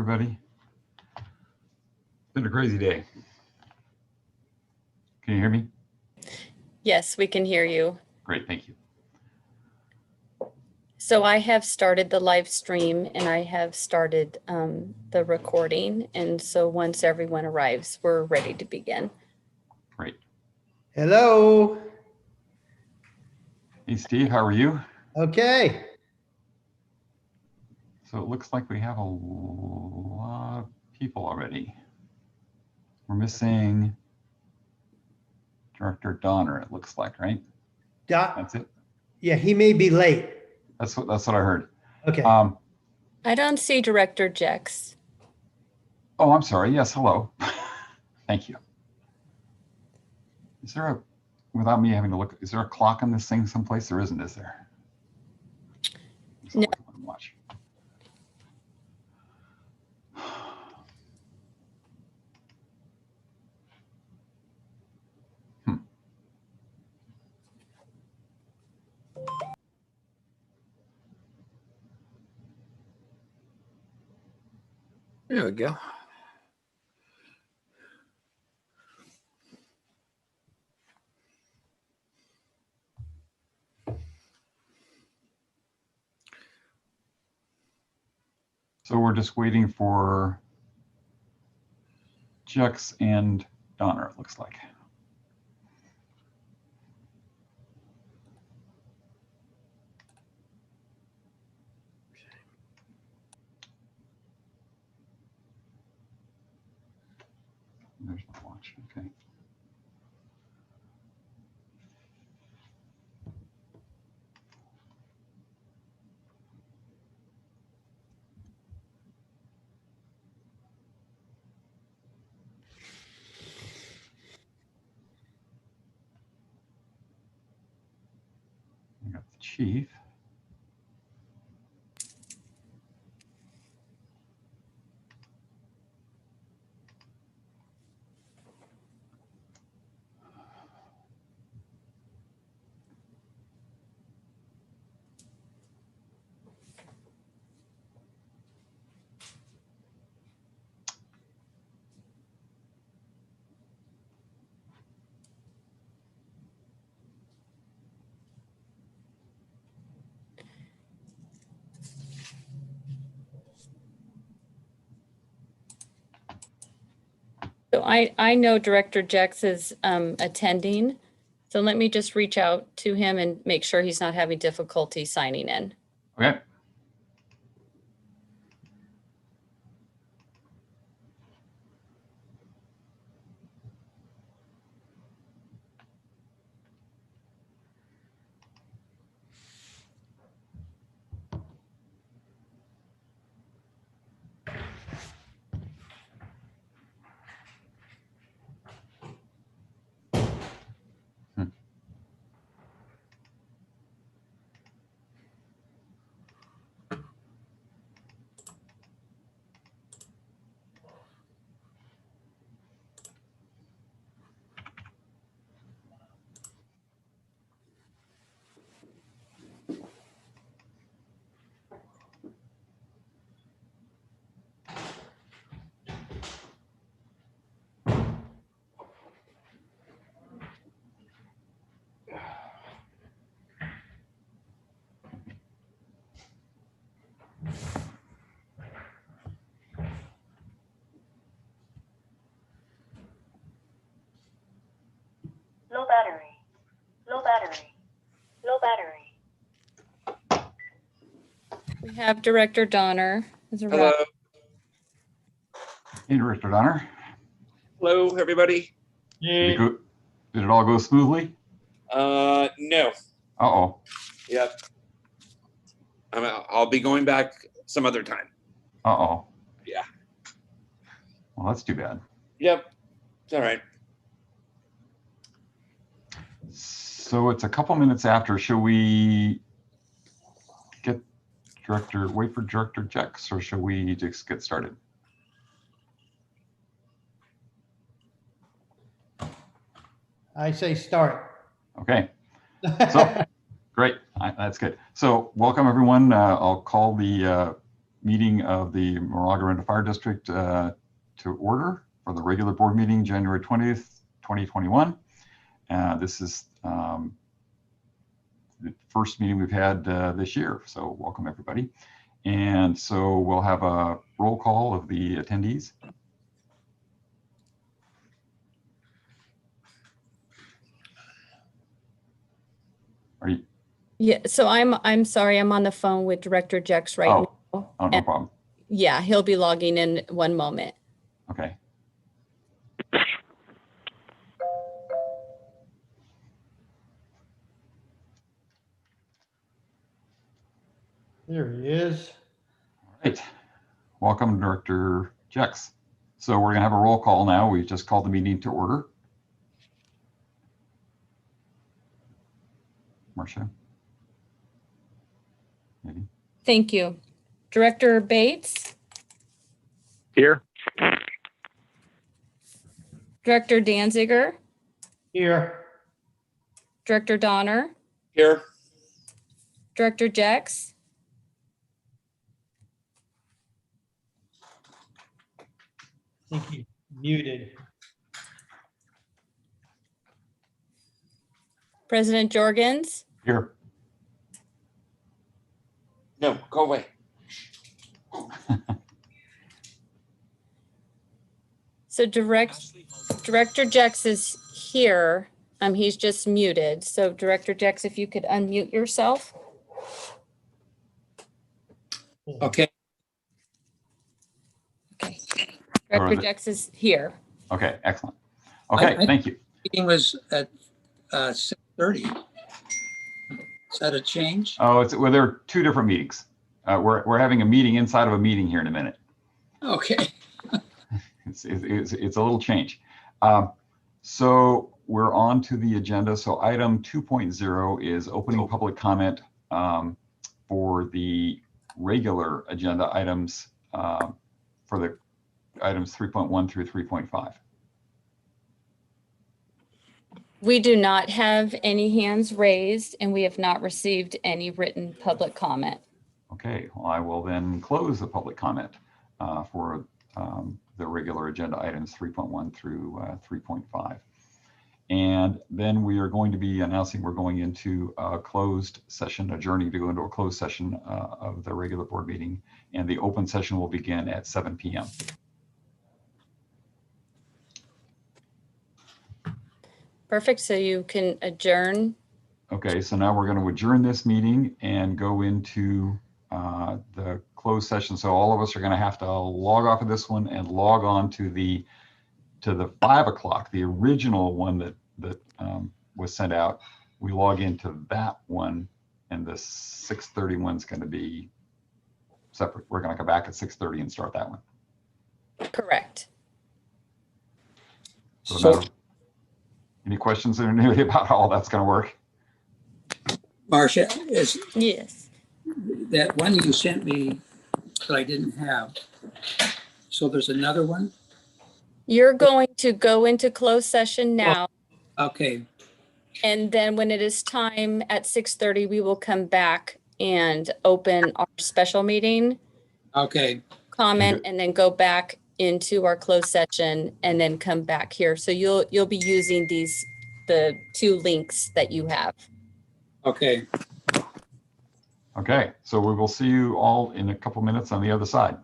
everybody. It's been a crazy day. Can you hear me? Yes, we can hear you. Great, thank you. So I have started the live stream and I have started the recording. And so once everyone arrives, we're ready to begin. Great. Hello. Hey, Steve, how are you? Okay. So it looks like we have a lot of people already. We're missing Director Donner, it looks like, right? That's it? Yeah, he may be late. That's what I heard. Okay. I don't see Director Jex. Oh, I'm sorry. Yes, hello. Thank you. Is there a, without me having to look, is there a clock on this thing someplace? There isn't, is there? No. Watch. There we go. So we're just waiting for Jex and Donner, it looks like. There's my watch, okay. We got the chief. So I know Director Jex is attending. So let me just reach out to him and make sure he's not having difficulty signing in. Okay. Low battery. Low battery. Low battery. We have Director Donner. Hello. Hey, Director Donner. Hello, everybody. Did it all go smoothly? No. Uh-oh. Yep. I'll be going back some other time. Uh-oh. Yeah. Well, that's too bad. Yep. It's all right. So it's a couple minutes after. Should we wait for Director Jex, or should we just get started? I say start. Okay. So great. That's good. So welcome, everyone. I'll call the meeting of the Moraga-Orinda Fire District to order for the regular board meeting, January 20th, 2021. This is the first meeting we've had this year, so welcome everybody. And so we'll have a roll call of the attendees. Are you? Yeah, so I'm sorry, I'm on the phone with Director Jex right now. Oh, no And problem. yeah, he'll be logging in one moment. Okay. There he is. All right. Welcome, Director Jex. So we're going to have a roll call now. We've just called the meeting to order. Marcia? Maybe? Thank you. Director Bates, Here. Director Danziger, Here. Director Donner, Here. Director Jex, I think he's muted. President Jorgens, Here. No, go away. so Director Jex is here. He's just muted. So Director Jex, if you could unmute yourself. Okay. Okay. Or Director is it- Jex is here. Okay, excellent. Okay, thank you. Meeting was at 6:30. Is that a change? Oh, well, there are two different meetings. We're having a meeting inside of a meeting here in a minute. Okay. It's a little change. So we're on to the agenda. So item 2.0 is opening public comment for the regular agenda items for the items 3.1 through 3.5. We do not have any hands raised and we have not received any written public comment. Okay, well, I will then close the public comment for the regular agenda items 3.1 through 3.5. And then we are going to be announcing we're going into a closed session, adjourning to go into a closed session of the regular board meeting. And the open session will begin at 7 p.m. Perfect. So you can adjourn. Okay, so now we're going to adjourn this meeting and go into the closed session. So all of us are going to have to log off of this one and log on to the 5 o'clock, the original one that was sent out. We log into that one, and the 6:30 one's going to be separate. We're going to come back at 6:30 and start that one. Correct. So now, any questions or anybody about how all that's going to work? Marcia, is Yes. that one you sent me that I didn't have? So there's another one? You're going to go into closed session now. Okay. And then when it is time at 6:30, we will come back and open our special meeting, Okay. comment, and then go back into our closed session and then come back here. So you'll be using the two links that you have. Okay. Okay, so we will see you all in a couple minutes on the other side.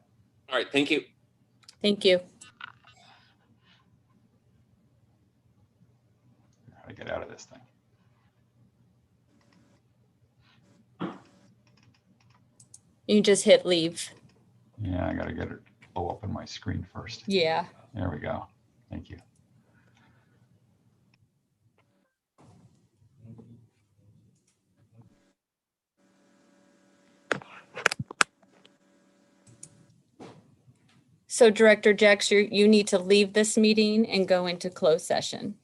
All right. Thank you. Thank you. How to get out of this thing. You just hit leave. Yeah, I got to get it blow up on my screen first. Yeah. There we go. Thank you. So Director Jex, you need to leave this meeting and go into closed session.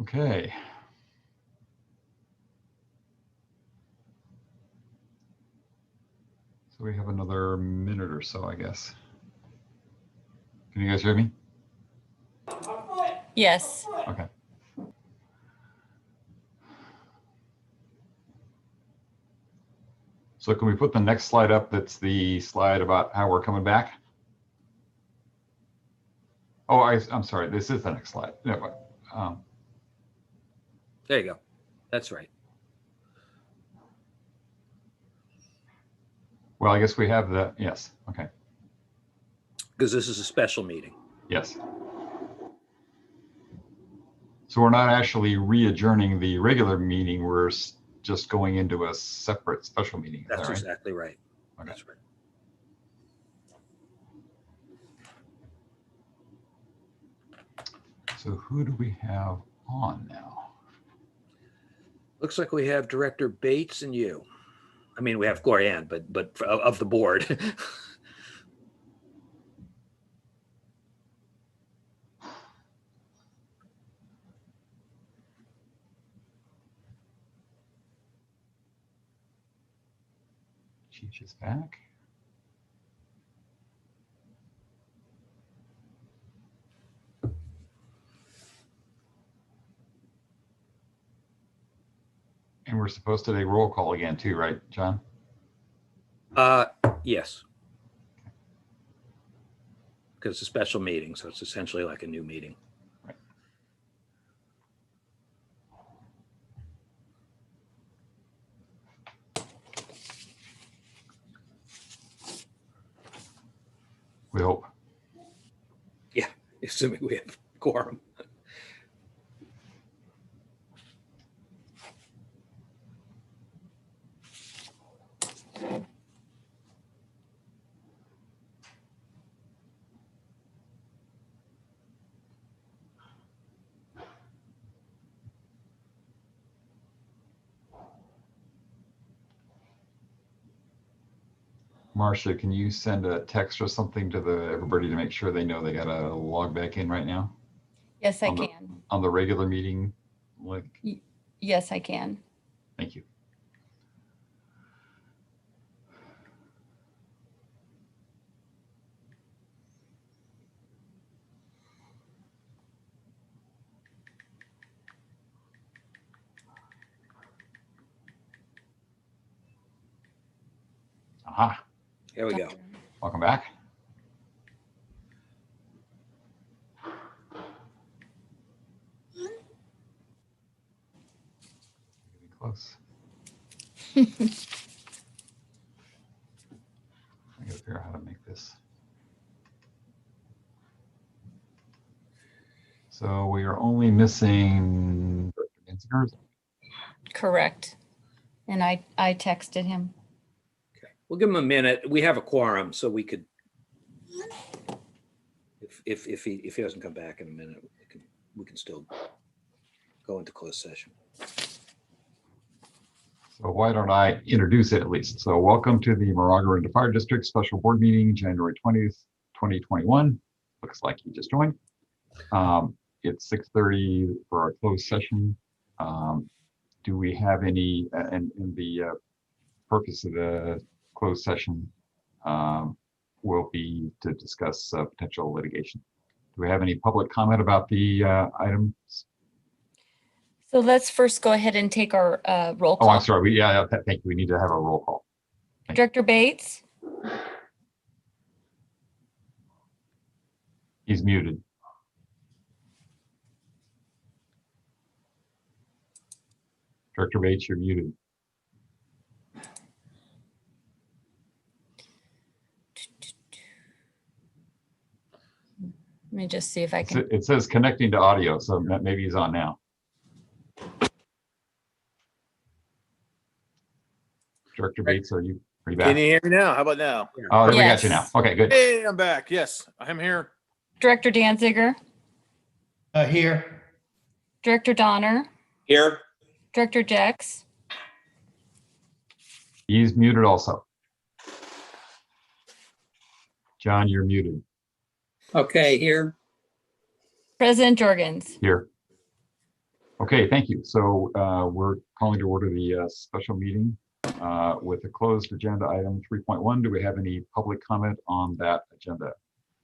Okay. So we have another minute or so, I guess. Can you guys hear me? Yes. Okay. So can we put the next slide up? That's the slide about how we're coming back. Oh, I'm sorry. This is the next slide. No, There you go. That's right. well, I guess we have the, yes. Okay. Because this is a special meeting. Yes. So we're not actually re-adjourning the regular meeting. We're just going into a separate special meeting. Is That's that right? exactly right. Okay. That's right. So who do we have on now? Looks like we have Director Bates and you. I mean, we have Glorianne, but of the board. Cheech is back. And we're supposed to take roll call again too, right, John? Yes. Because it's a special meeting, so it's essentially like a new meeting. Right. We hope. Yeah, assuming we have quorum. Marcia, can you send a text or something to everybody to make sure they know they got to log back in right now Yes, I On the- can. on the regular meeting link? Yes, I can. Thank you. Aha, Here we go. welcome back. Getting close. I gotta figure out how to make this. So we are only missing Director Gansinger. Correct. And I texted him. Okay. We'll give him a minute. We have a quorum, so we could, if he doesn't come back in a minute, we can still go into closed session. So why don't I introduce it at least? So welcome to the Moraga-Orinda Fire District Special Board Meeting, January 20th, 2021. Looks like you just joined. It's 6:30 for our closed session. Do we have any, and the purpose of the closed session will be to discuss potential litigation. Do we have any public comment about the items? So let's first go ahead and take our roll Oh, I'm call. sorry. Thank you. We need to have a roll call. Director Bates, He's muted. Director Bates, you're muted. let me just see if I can. It says connecting to audio, so maybe he's on now. Director Bates, are you back? Can you hear me now? How about now? Oh, there we got you now. Yes. Okay, good. Hey, I'm back. Yes, I'm here. Director Danziger, Here. Director Donner, Here, Director Jex, He's muted also. John, you're muted Okay, here. President Jorgens. here. Okay, thank you. So we're calling to order the special meeting with a closed agenda item 3.1. Do we have any public comment on that agenda?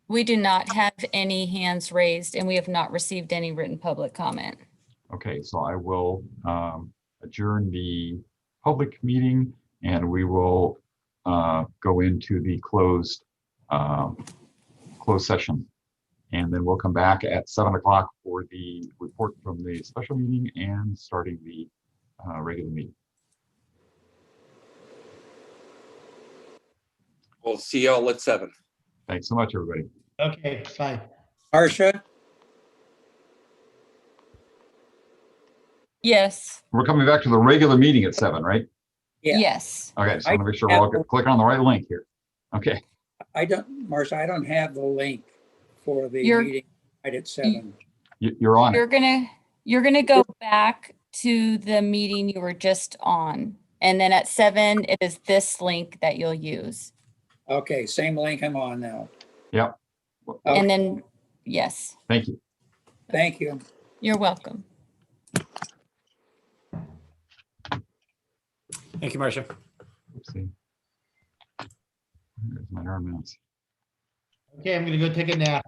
We do not have any hands raised and we have not received any written public comment. Okay, so I will adjourn the public meeting and we will go into the closed session. And then we'll come back at 7 o'clock for the report from the special meeting and starting the regular meeting. we'll see y'all at 7. Thanks so much, everybody. Okay, bye. Marcia? Yes, We're coming back to the regular meeting at 7, right? Yeah. yes. Okay, so I want to make sure we're all clicking on the right link here. Okay, Marcia, I don't have the link for the You're- meeting right at 7. you're on You're it. gonna go back to the meeting you were just on. And then at 7, it is this link that you'll use. Okay, same link I'm on now. Yep. And then, yes, Thank you. Thank you. you're welcome. Thank you, Marcia. Oopsie. There's my arm mouse. Okay, I'm gonna go take a nap.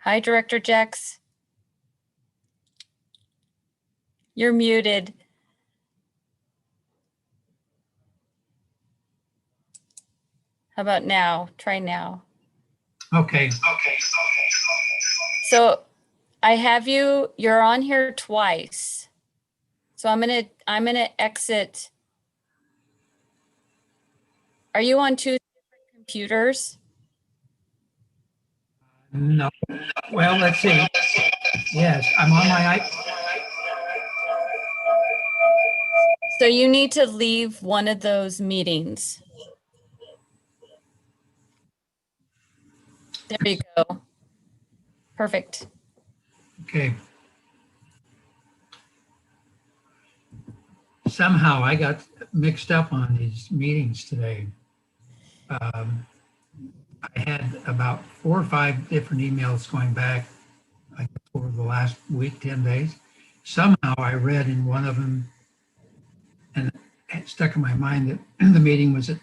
Hi, Director Jex. You're muted. How about now? Try now. Okay, So I have you're on here twice. So I'm gonna exit. Are you on two different computers? no, well, let's see. Yes, I'm on my, So you need to leave one of those meetings. There you go. Perfect. okay. Somehow I got mixed up on these meetings today. I had about 4 or 5 different emails going back like, over the last week, 10 days. Somehow I read in one of them, and it stuck in my mind that the meeting was at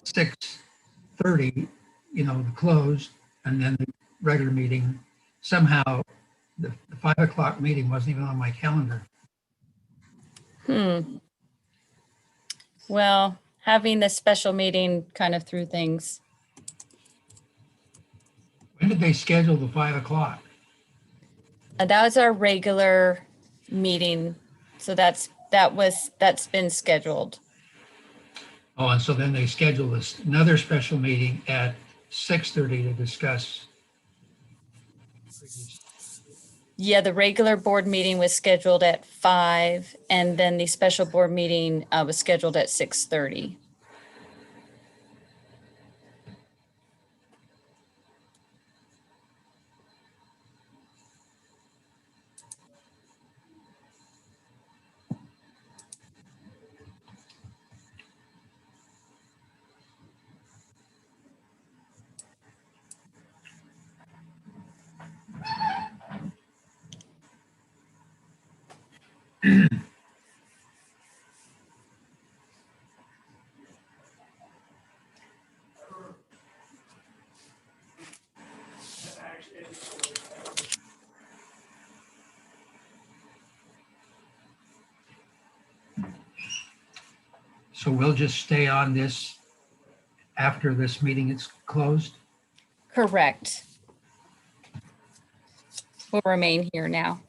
6:30, the close, and then the regular meeting. Somehow the 5 o'clock meeting wasn't even on my calendar. Well, having this special meeting kind of threw things. When did they schedule the 5 o'clock? That was our regular meeting. So that's been scheduled. Oh, and so then they scheduled another special meeting at 6:30 to discuss. Yeah, the regular board meeting was scheduled at 5, and then the special board meeting was scheduled at 6:30. So we'll just stay on this after this meeting is closed? Correct. Will remain here now.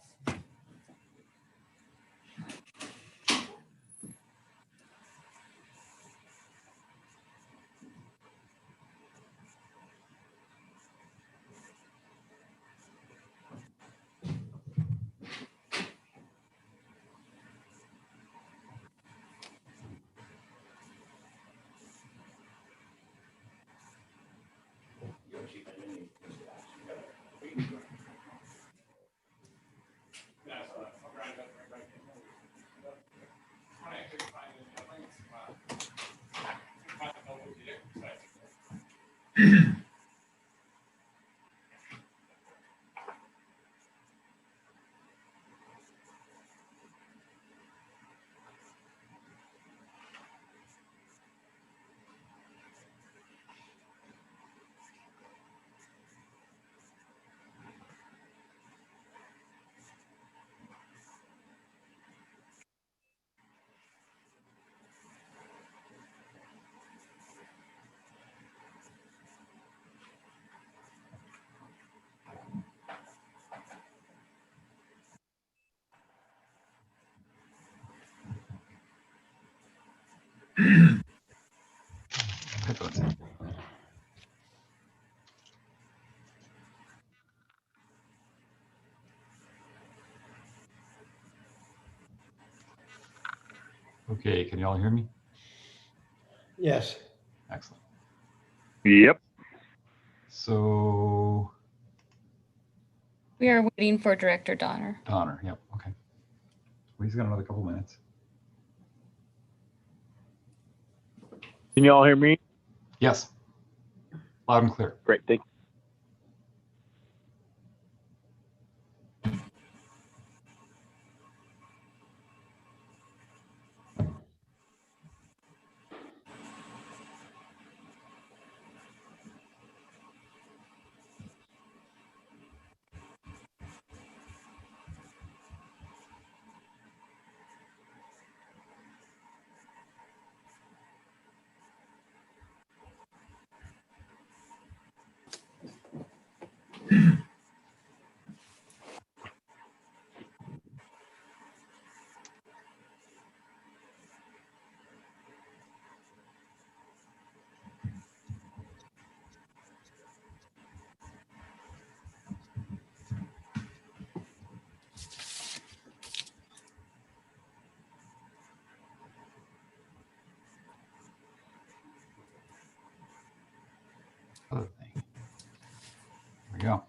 Okay, can you all hear me? Yes. Excellent. Yep. So, We are waiting for Director Donner. Donner, yep, okay. He's got another couple minutes. Can you all hear me? Yes, loud and clear. Great. Thank we go.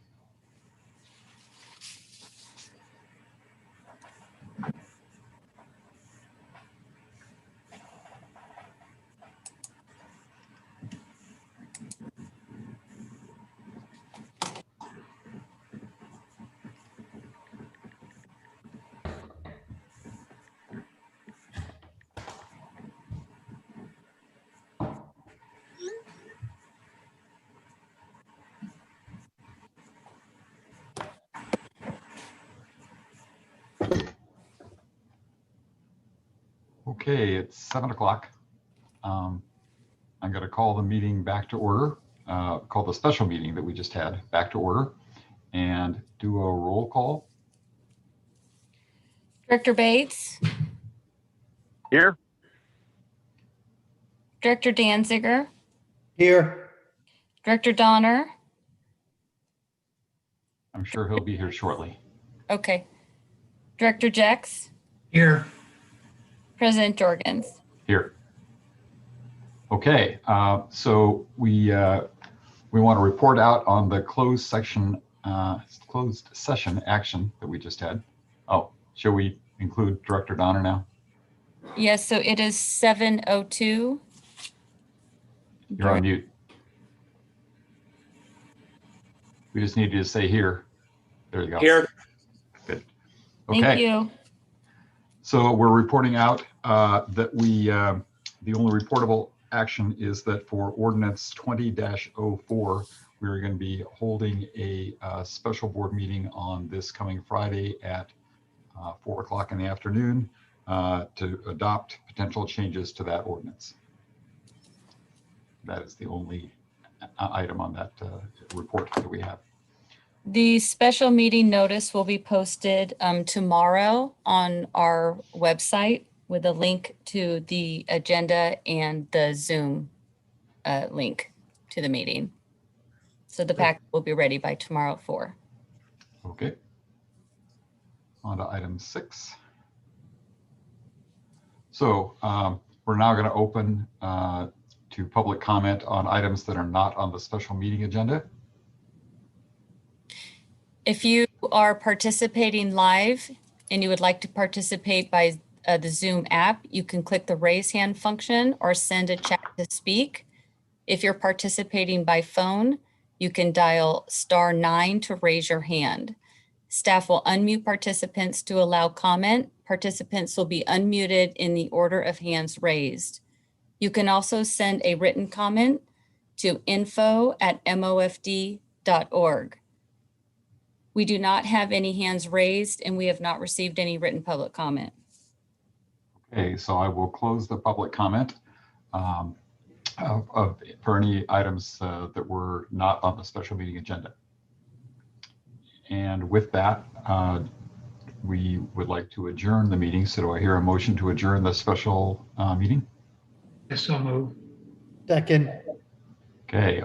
Okay, it's 7 o'clock. I'm going to call the meeting back to order, call the special meeting that we just had back to order, and do a roll call. Director Bates, Here? Director Danziger, Here. Director Donner. I'm sure he'll be here shortly. Okay. Director Jex, Here. President Jorgens. Here. Okay, so we want to report out on the closed session action that we just had. Oh, shall we include Director Donner now? Yes, so it is 7:02. You're on mute. We just need you to say here. There you go. Here. Good. Thank Okay. you. So we're reporting out that the only reportable action is that for ordinance 20-04, we're going to be holding a special board meeting on this coming Friday at 4 o'clock in the afternoon to adopt potential changes to that ordinance. That is the only item on that report that we have. The special meeting notice will be posted tomorrow on our website with a link to the agenda and the Zoom link to the meeting. So the packet will be ready by tomorrow at 4. Okay. On to item 6. So we're now going to open to public comment on items that are not on the special meeting agenda. If you are participating live and you would like to participate by the Zoom app, you can click the raise hand function or send a chat to speak. If you're participating by phone, you can dial *9 to raise your hand. Staff will unmute participants to allow comment. Participants will be unmuted in the order of hands raised. You can also send a written comment to info@mofd.org. We do not have any hands raised and we have not received any written public comment. Okay, so I will close the public comment for any items that were not on the special meeting agenda. And with that, we would like to adjourn the meeting. So do I hear a motion to adjourn the special meeting? Yes, so move. Second. Okay.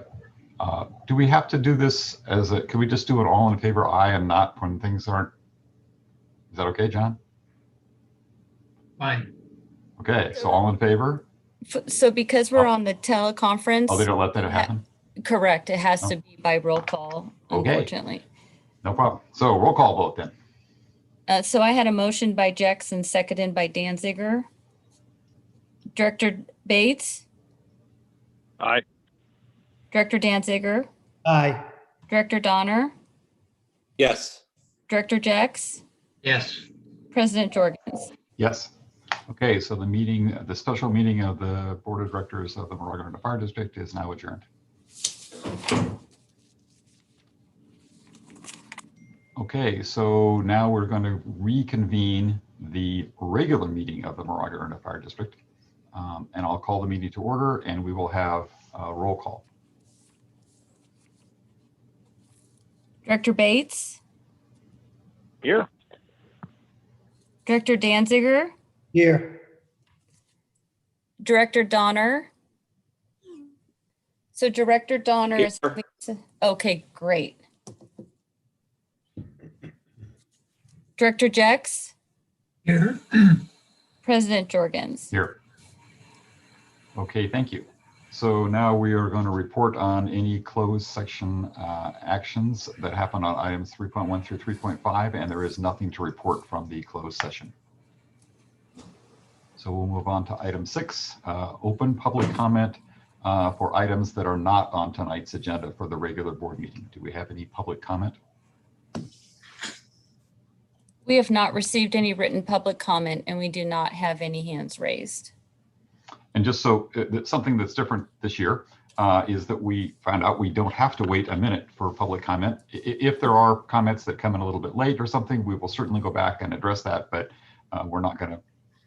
Do we have to do this as a, can we just do it all in favor aye and not when things aren't? Is that okay, John? Fine. Okay, so all in favor? So because we're on the teleconference. Oh, they don't let that happen? Correct. It has Oh. to be by roll call, Okay. unfortunately. No problem. So roll call vote then. So I had a motion by Jackson, seconded by Danziger. Director Bates, Aye. Director Danziger, Aye. Director Donner, Yes. Director Jex, Yes. President Jorgens. Yes. Okay, so the meeting, the special meeting of the Board of Directors of the Moraga-Orinda Fire District is now adjourned. Okay, so now we're going to reconvene the regular meeting of the Moraga-Orinda Fire District. And I'll call the meeting to order and we will have a roll call. Director Bates, Here? Director Danziger, Here. Director Donner. So Director Donner is, okay, great. Director Jex, Here. President Jorgens. Here. Okay, thank you. So now we are going to report on any closed section actions that happen on items 3.1 through 3.5, and there is nothing to report from the closed session. So we'll move on to item 6, open public comment for items that are not on tonight's agenda for the regular board meeting. Do we have any public comment? We have not received any written public comment, and we do not have any hands raised. And just so something that's different this year is that we found out we don't have to wait a minute for public comment. If there are comments that come in a little bit late or something, we will certainly go back and address that, but we're not going to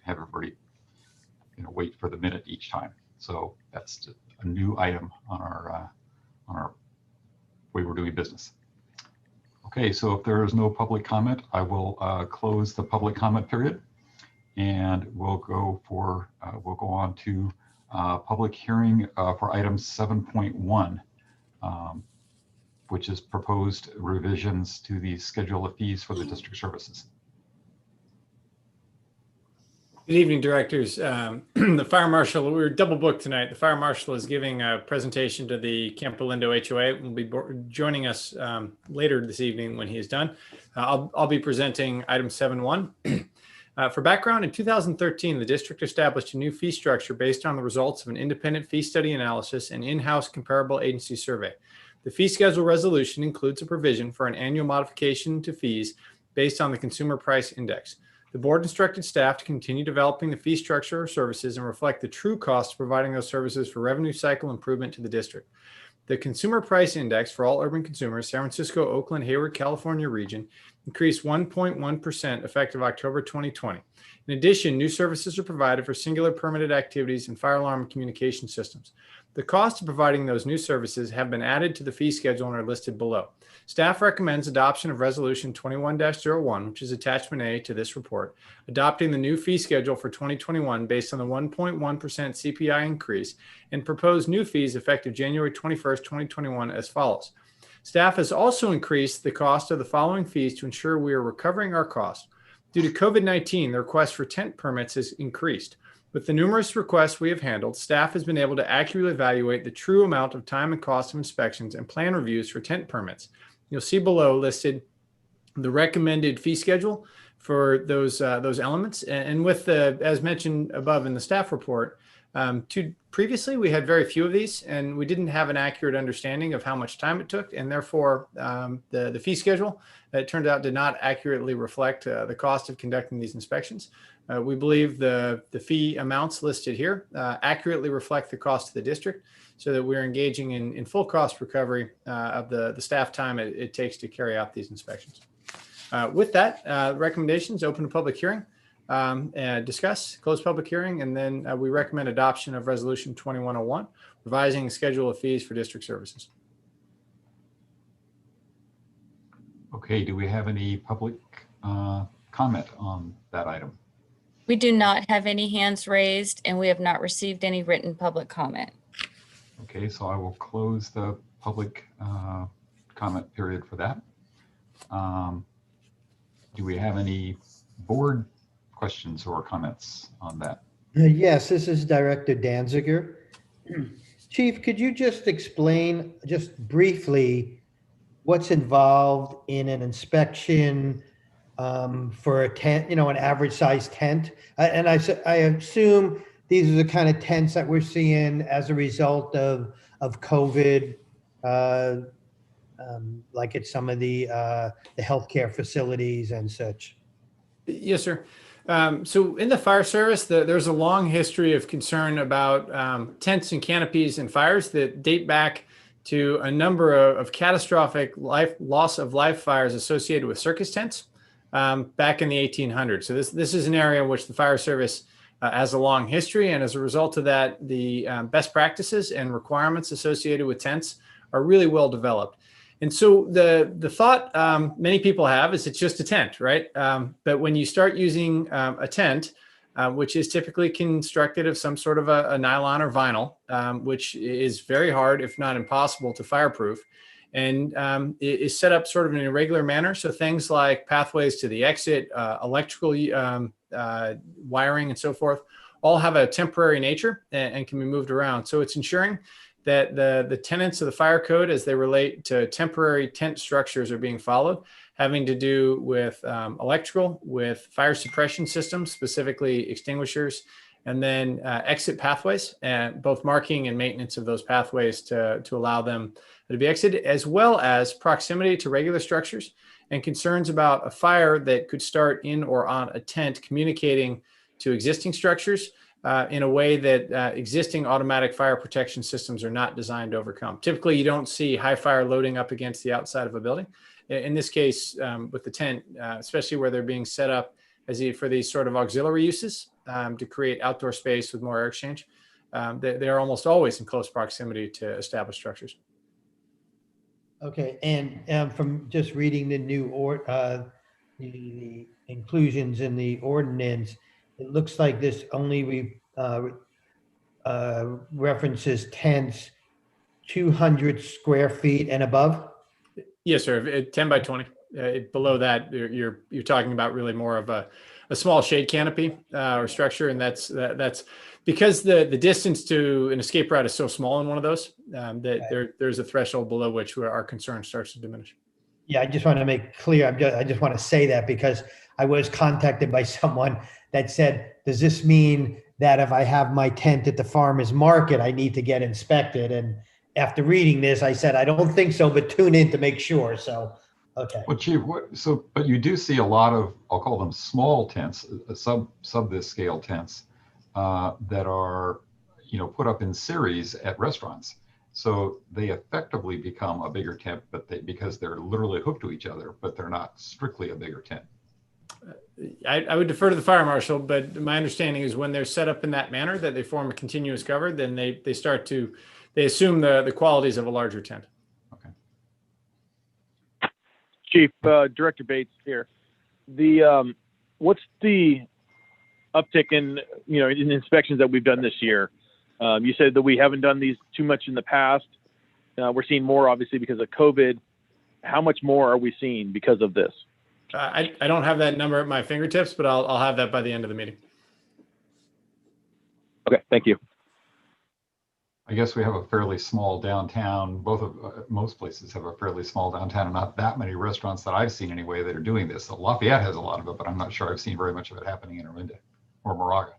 have everybody wait for the minute each time. So that's a new item on our way we're doing business. Okay, so if there is no public comment, I will close the public comment period. And we'll go on to public hearing for item 7.1, which is proposed revisions to the schedule of fees for the district services. Good evening, directors. The fire marshal, we're double booked tonight. The fire marshal is giving a presentation to the Campo Lindo HOA. Will be joining us later this evening when he is done. I'll be presenting item 7.1. For background, in 2013, the district established a new fee structure based on the results of an independent fee study analysis and in-house comparable agency survey. The fee schedule resolution includes a provision for an annual modification to fees based on the consumer price index. The board instructed staff to continue developing the fee structure or services and reflect the true cost of providing those services for revenue cycle improvement to the district. The consumer price index for all urban consumers, San Francisco, Oakland, Hayward, California region, increased 1.1% effective October 2020. In addition, new services are provided for singular permitted activities and fire alarm communication systems. The cost of providing those new services have been added to the fee schedule and are listed below. Staff recommends adoption of Resolution 21-01, which is attachment A to this report, adopting the new fee schedule for 2021 based on the 1.1% CPI increase and proposed new fees effective January 21st, 2021 as follows. Staff has also increased the cost of the following fees to ensure we are recovering our costs. Due to COVID-19, the request for tent permits has increased. With the numerous requests we have handled, staff has been able to accurately evaluate the true amount of time and cost of inspections and plan reviews for tent permits. You'll see below listed the recommended fee schedule for those elements. And with the, as mentioned above in the staff report, previously we had very few of these and we didn't have an accurate understanding of how much time it took, and therefore the fee schedule, it turned out, did not accurately reflect the cost of conducting these inspections. We believe the fee amounts listed here accurately reflect the cost to the district, so that we're engaging in full cost recovery of the staff time it takes to carry out these inspections. With that, recommendations: open a public hearing, and discuss, close public hearing, and then we recommend adoption of Resolution 2101, revising the schedule of fees for district services. Okay, do we have any public comment on that item? We do not have any hands raised, and we have not received any written public comment. Okay, so I will close the public comment period for that. Do we have any board questions or comments on that? Yes, this is Director Danziger. Chief, could you just explain just briefly what's involved in an inspection for a tent, an average size tent? And I assume these are the kind of tents that we're seeing as a result of COVID, like at some of the healthcare facilities and such. Yes, sir. So in the fire service, there's a long history of concern about tents and canopies and fires that date back to a number of catastrophic loss of life fires associated with circus tents back in the 1800s. So this is an area in which the fire service has a long history, and as a result of that, the best practices and requirements associated with tents are really well developed. And so the thought many people have is it's just a tent, right? But when you start using a tent, which is typically constructed of some sort of a nylon or vinyl, which is very hard, if not impossible, to fireproof, and it is set up sort of in an irregular manner. So things like pathways to the exit, electrical wiring, and so forth, all have a temporary nature and can be moved around. So it's ensuring that the tenets of the fire code as they relate to temporary tent structures are being followed, having to do with electrical, with fire suppression systems, specifically extinguishers, and then exit pathways, and both marking and maintenance of those pathways to allow them to be exited, as well as proximity to regular structures and concerns about a fire that could start in or on a tent, communicating to existing structures in a way that existing automatic fire protection systems are not designed to overcome. Typically, you don't see high fire loading up against the outside of a building. In this case, with the tent, especially where they're being set up for these sort of auxiliary uses to create outdoor space with more air exchange, they are almost always in close proximity to established structures. Okay, and from just reading the new the inclusions in the ordinance, it looks like this only references tents 200 square feet and above. Yes, sir. 10 by 20. Below that, you're talking about really more of a small shade canopy or structure, and that's because the distance to an escape route is so small in one of those that there's a threshold below which our concern starts to diminish. Yeah, I just want to make clear. I just want to say that because I was contacted by someone that said, "Does this mean that if I have my tent at the farmer's market, I need to get inspected?" And after reading this, I said, "I don't think so, but tune in to make sure." So, okay. Well, Chief, but you do see a lot of, I'll call them small tents, sub this scale tents that are, put up in series at restaurants. So they effectively become a bigger tent, but because they're literally hooked to each other, but they're not strictly a bigger tent. I would defer to the fire marshal, but my understanding is when they're set up in that manner, that they form a continuous cover, then they assume the qualities of a larger tent. Okay. Chief, Director Bates here. What's the uptick in inspections that we've done this year? You said that we haven't done these too much in the past. We're seeing more, obviously, because of COVID. How much more are we seeing because of this? I don't have that number at my fingertips, but I'll have that by the end of the meeting. Okay, thank you. I guess we have a fairly small downtown. Most places have a fairly small downtown, and not that many restaurants that I've seen anyway that are doing this. So Lafayette has a lot of it, but I'm not sure I've seen very much of it happening in Orinda or Moraga.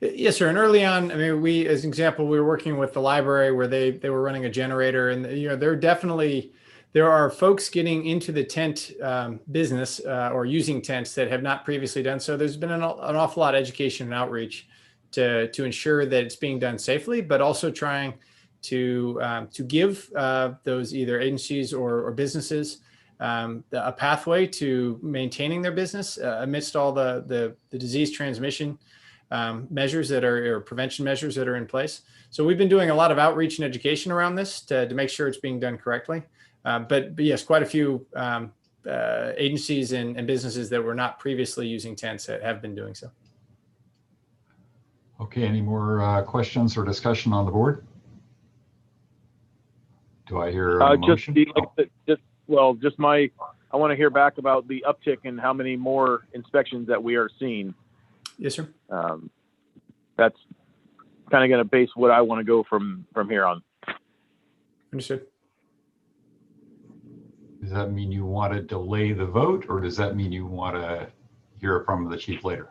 Yes, sir. And early on, I mean, as an example, we were working with the library where they were running a generator, and there are folks getting into the tent business or using tents that have not previously done so. There's been an awful lot of education and outreach to ensure that it's being done safely, but also trying to give those either agencies or businesses a pathway to maintaining their business amidst all the disease transmission measures or prevention measures that are in place. So we've been doing a lot of outreach and education around this to make sure it's being done correctly. But yes, quite a few agencies and businesses that were not previously using tents that have been doing so. Okay, any more questions or discussion on the board? Do I hear a motion? I want to hear back about the uptick and how many more inspections that we are seeing. Yes, sir. That's kind of going to base what I want to go from here on. Understood. Does that mean you want to delay the vote, or does that mean you want to hear from the chief later?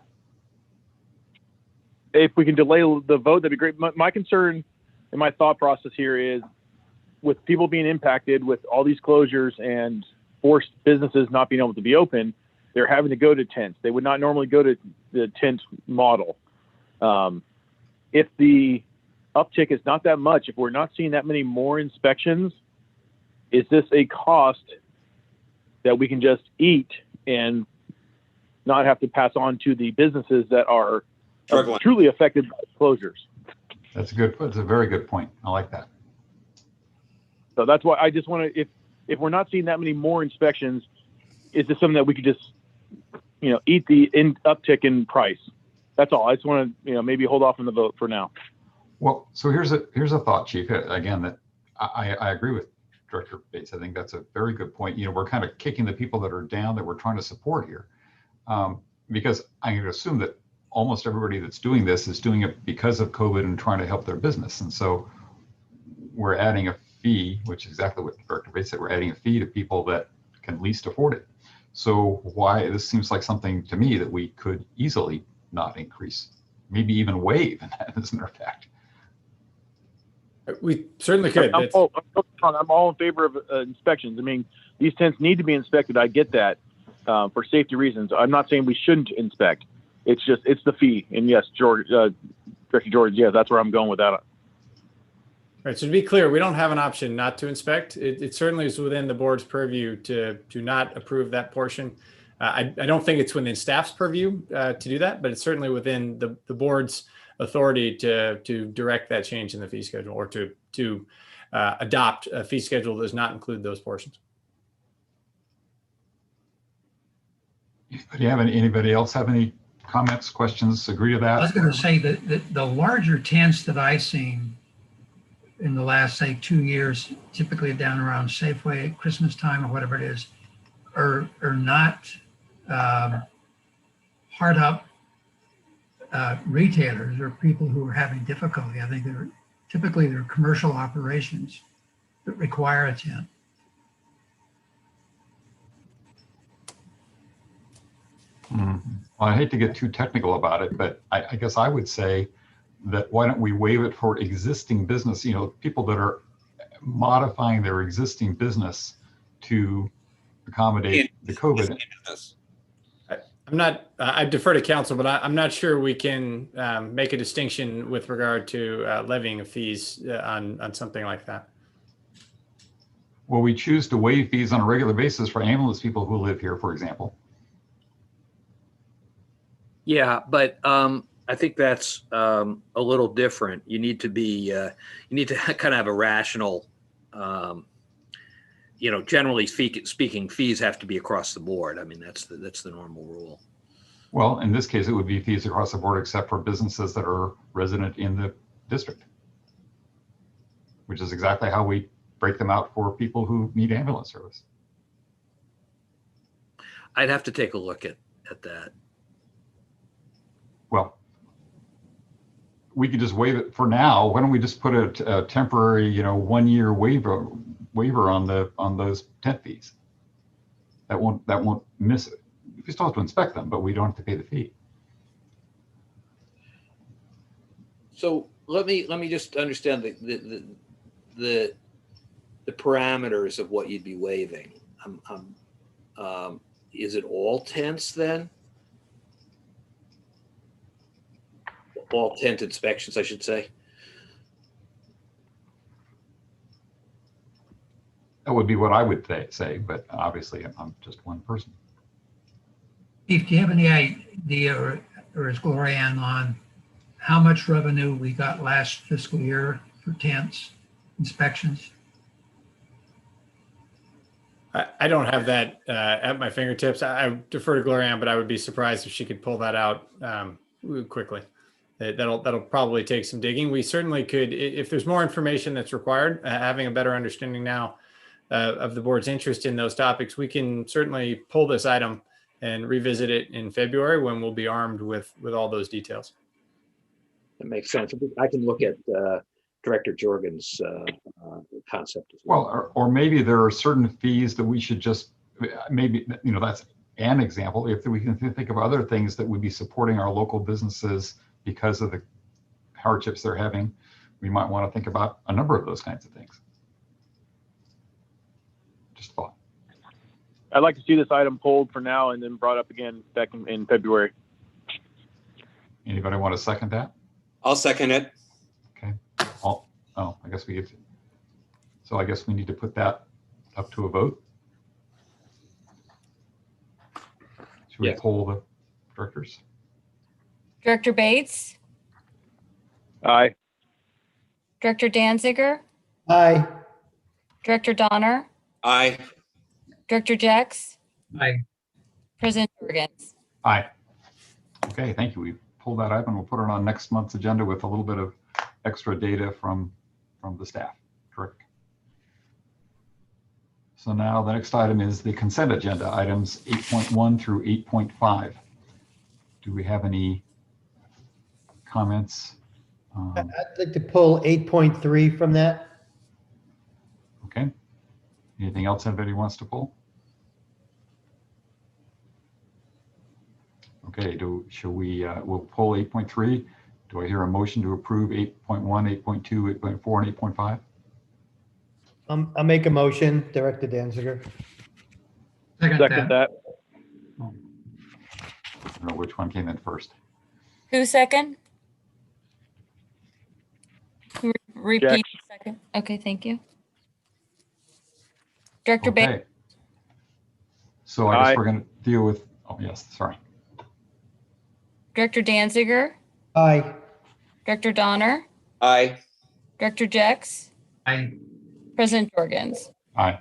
If we can delay the vote, that'd be great. My concern and my thought process here is with people being impacted with all these closures and forced businesses not being able to be open, they're having to go to tents. They would not normally go to the tent model. If the uptick is not that much, if we're not seeing that many more inspections, is this a cost that we can just eat and not have to pass on to the businesses that are truly affected by closures? That's a very good point. I like that. So that's why I just want to, if we're not seeing that many more inspections, is this something that we could just, eat the uptick in price? That's all. I just want to, maybe hold off on the vote for now. Well, so here's a thought, Chief. Again, that I agree with Director Bates. I think that's a very good point. We're kind of kicking the people that are down that we're trying to support here, because I'm going to assume that almost everybody that's doing this is doing it because of COVID and trying to help their business. And so we're adding a fee, which is exactly what Director Bates said, we're adding a fee to people that can least afford it. So why, this seems like something to me that we could easily not increase, maybe even waive, as a matter of fact. We certainly could. I'm all in favor of inspections. I mean, these tents need to be inspected. I get that for safety reasons. I'm not saying we shouldn't inspect. It's just, it's the fee. And yes, George, Director George, yeah, that's where I'm going with that. Right. So to be clear, we don't have an option not to inspect. It certainly is within the board's purview to not approve that portion. I don't think it's within staff's purview to do that, but it's certainly within the board's authority to direct that change in the fee schedule, or to adopt a fee schedule that does not include those portions. Anybody else have any comments, questions, agree to that? I was going to say that the larger tents that I've seen in the last, say, 2 years, typically down around Safeway at Christmas time or whatever it is, are not hard up retailers or people who are having difficulty. I think they're commercial operations that require a tent. Well, I hate to get too technical about it, but I guess I would say that why don't we waive it for existing business, people that are modifying their existing business to accommodate the COVID. I defer to council, but I'm not sure we can make a distinction with regard to levying fees on something like that. Well, we choose to waive fees on a regular basis for ambulance people who live here, for example. Yeah, but I think that's a little different. You need to kind of have a rational, generally speaking, fees have to be across the board. I mean, that's the normal rule. Well, in this case, it would be fees across the board, except for businesses that are resident in the district, which is exactly how we break them out for people who need ambulance service. I'd have to take a look at that. Well, we could just waive it for now. Why don't we just put a temporary, 1 year waiver on those tent fees? That won't miss it. We still have to inspect them, but we don't have to pay the fee. So let me just understand the parameters of what you'd be waiving. Is it all tents then? All tent inspections, I should say. That would be what I would say, but obviously I'm just one person. Steve, do you have any idea, or is Gloria Ann on how much revenue we got last fiscal year for tents inspections? I don't have that at my fingertips. I defer to Gloria Ann, but I would be surprised if she could pull that out quickly. That'll probably take some digging. We certainly could, if there's more information that's required, having a better understanding now of the board's interest in those topics, we can certainly pull this item and revisit it in February when we'll be armed with all those details. That makes sense. I can look at Director Jorgen's concept as well. Or maybe there are certain fees that we should just, maybe, that's an example. If we can think of other things that would be supporting our local businesses because of the hardships they're having, we might want to think about a number of those kinds of things. Just thought. I'd like to see this item pulled for now and then brought up again back in February. Anybody want to second that? I'll second it. Okay. I guess we get to. So I guess we need to put that up to a vote. Should we poll the directors? Director Bates? Aye. Director Danziger? Aye. Director Donner? Aye. Director Jex? Aye. President Jorgens? Aye. Okay, thank you. We pulled that up and we'll put it on next month's agenda with a little bit of extra data from the staff. Correct. So now the next item is the consent agenda, items 8.1 through 8.5. Do we have any comments? I'd like to pull 8.3 from that. Okay. Anything else anybody wants to pull? Okay, shall we, we'll pull 8.3. Do I hear a motion to approve 8.1, 8.2, 8.4, and 8.5? I'll make a motion, Director Danziger. Second that. I don't know which one came in first. Who second? Repeat Jack. second. Okay, thank you. Director Bailey? Okay. So I guess Aye. we're going to deal with, oh yes, sorry. Director Danziger? Aye. Director Donner? Aye. Director Jex? Aye. President Jorgens? Aye.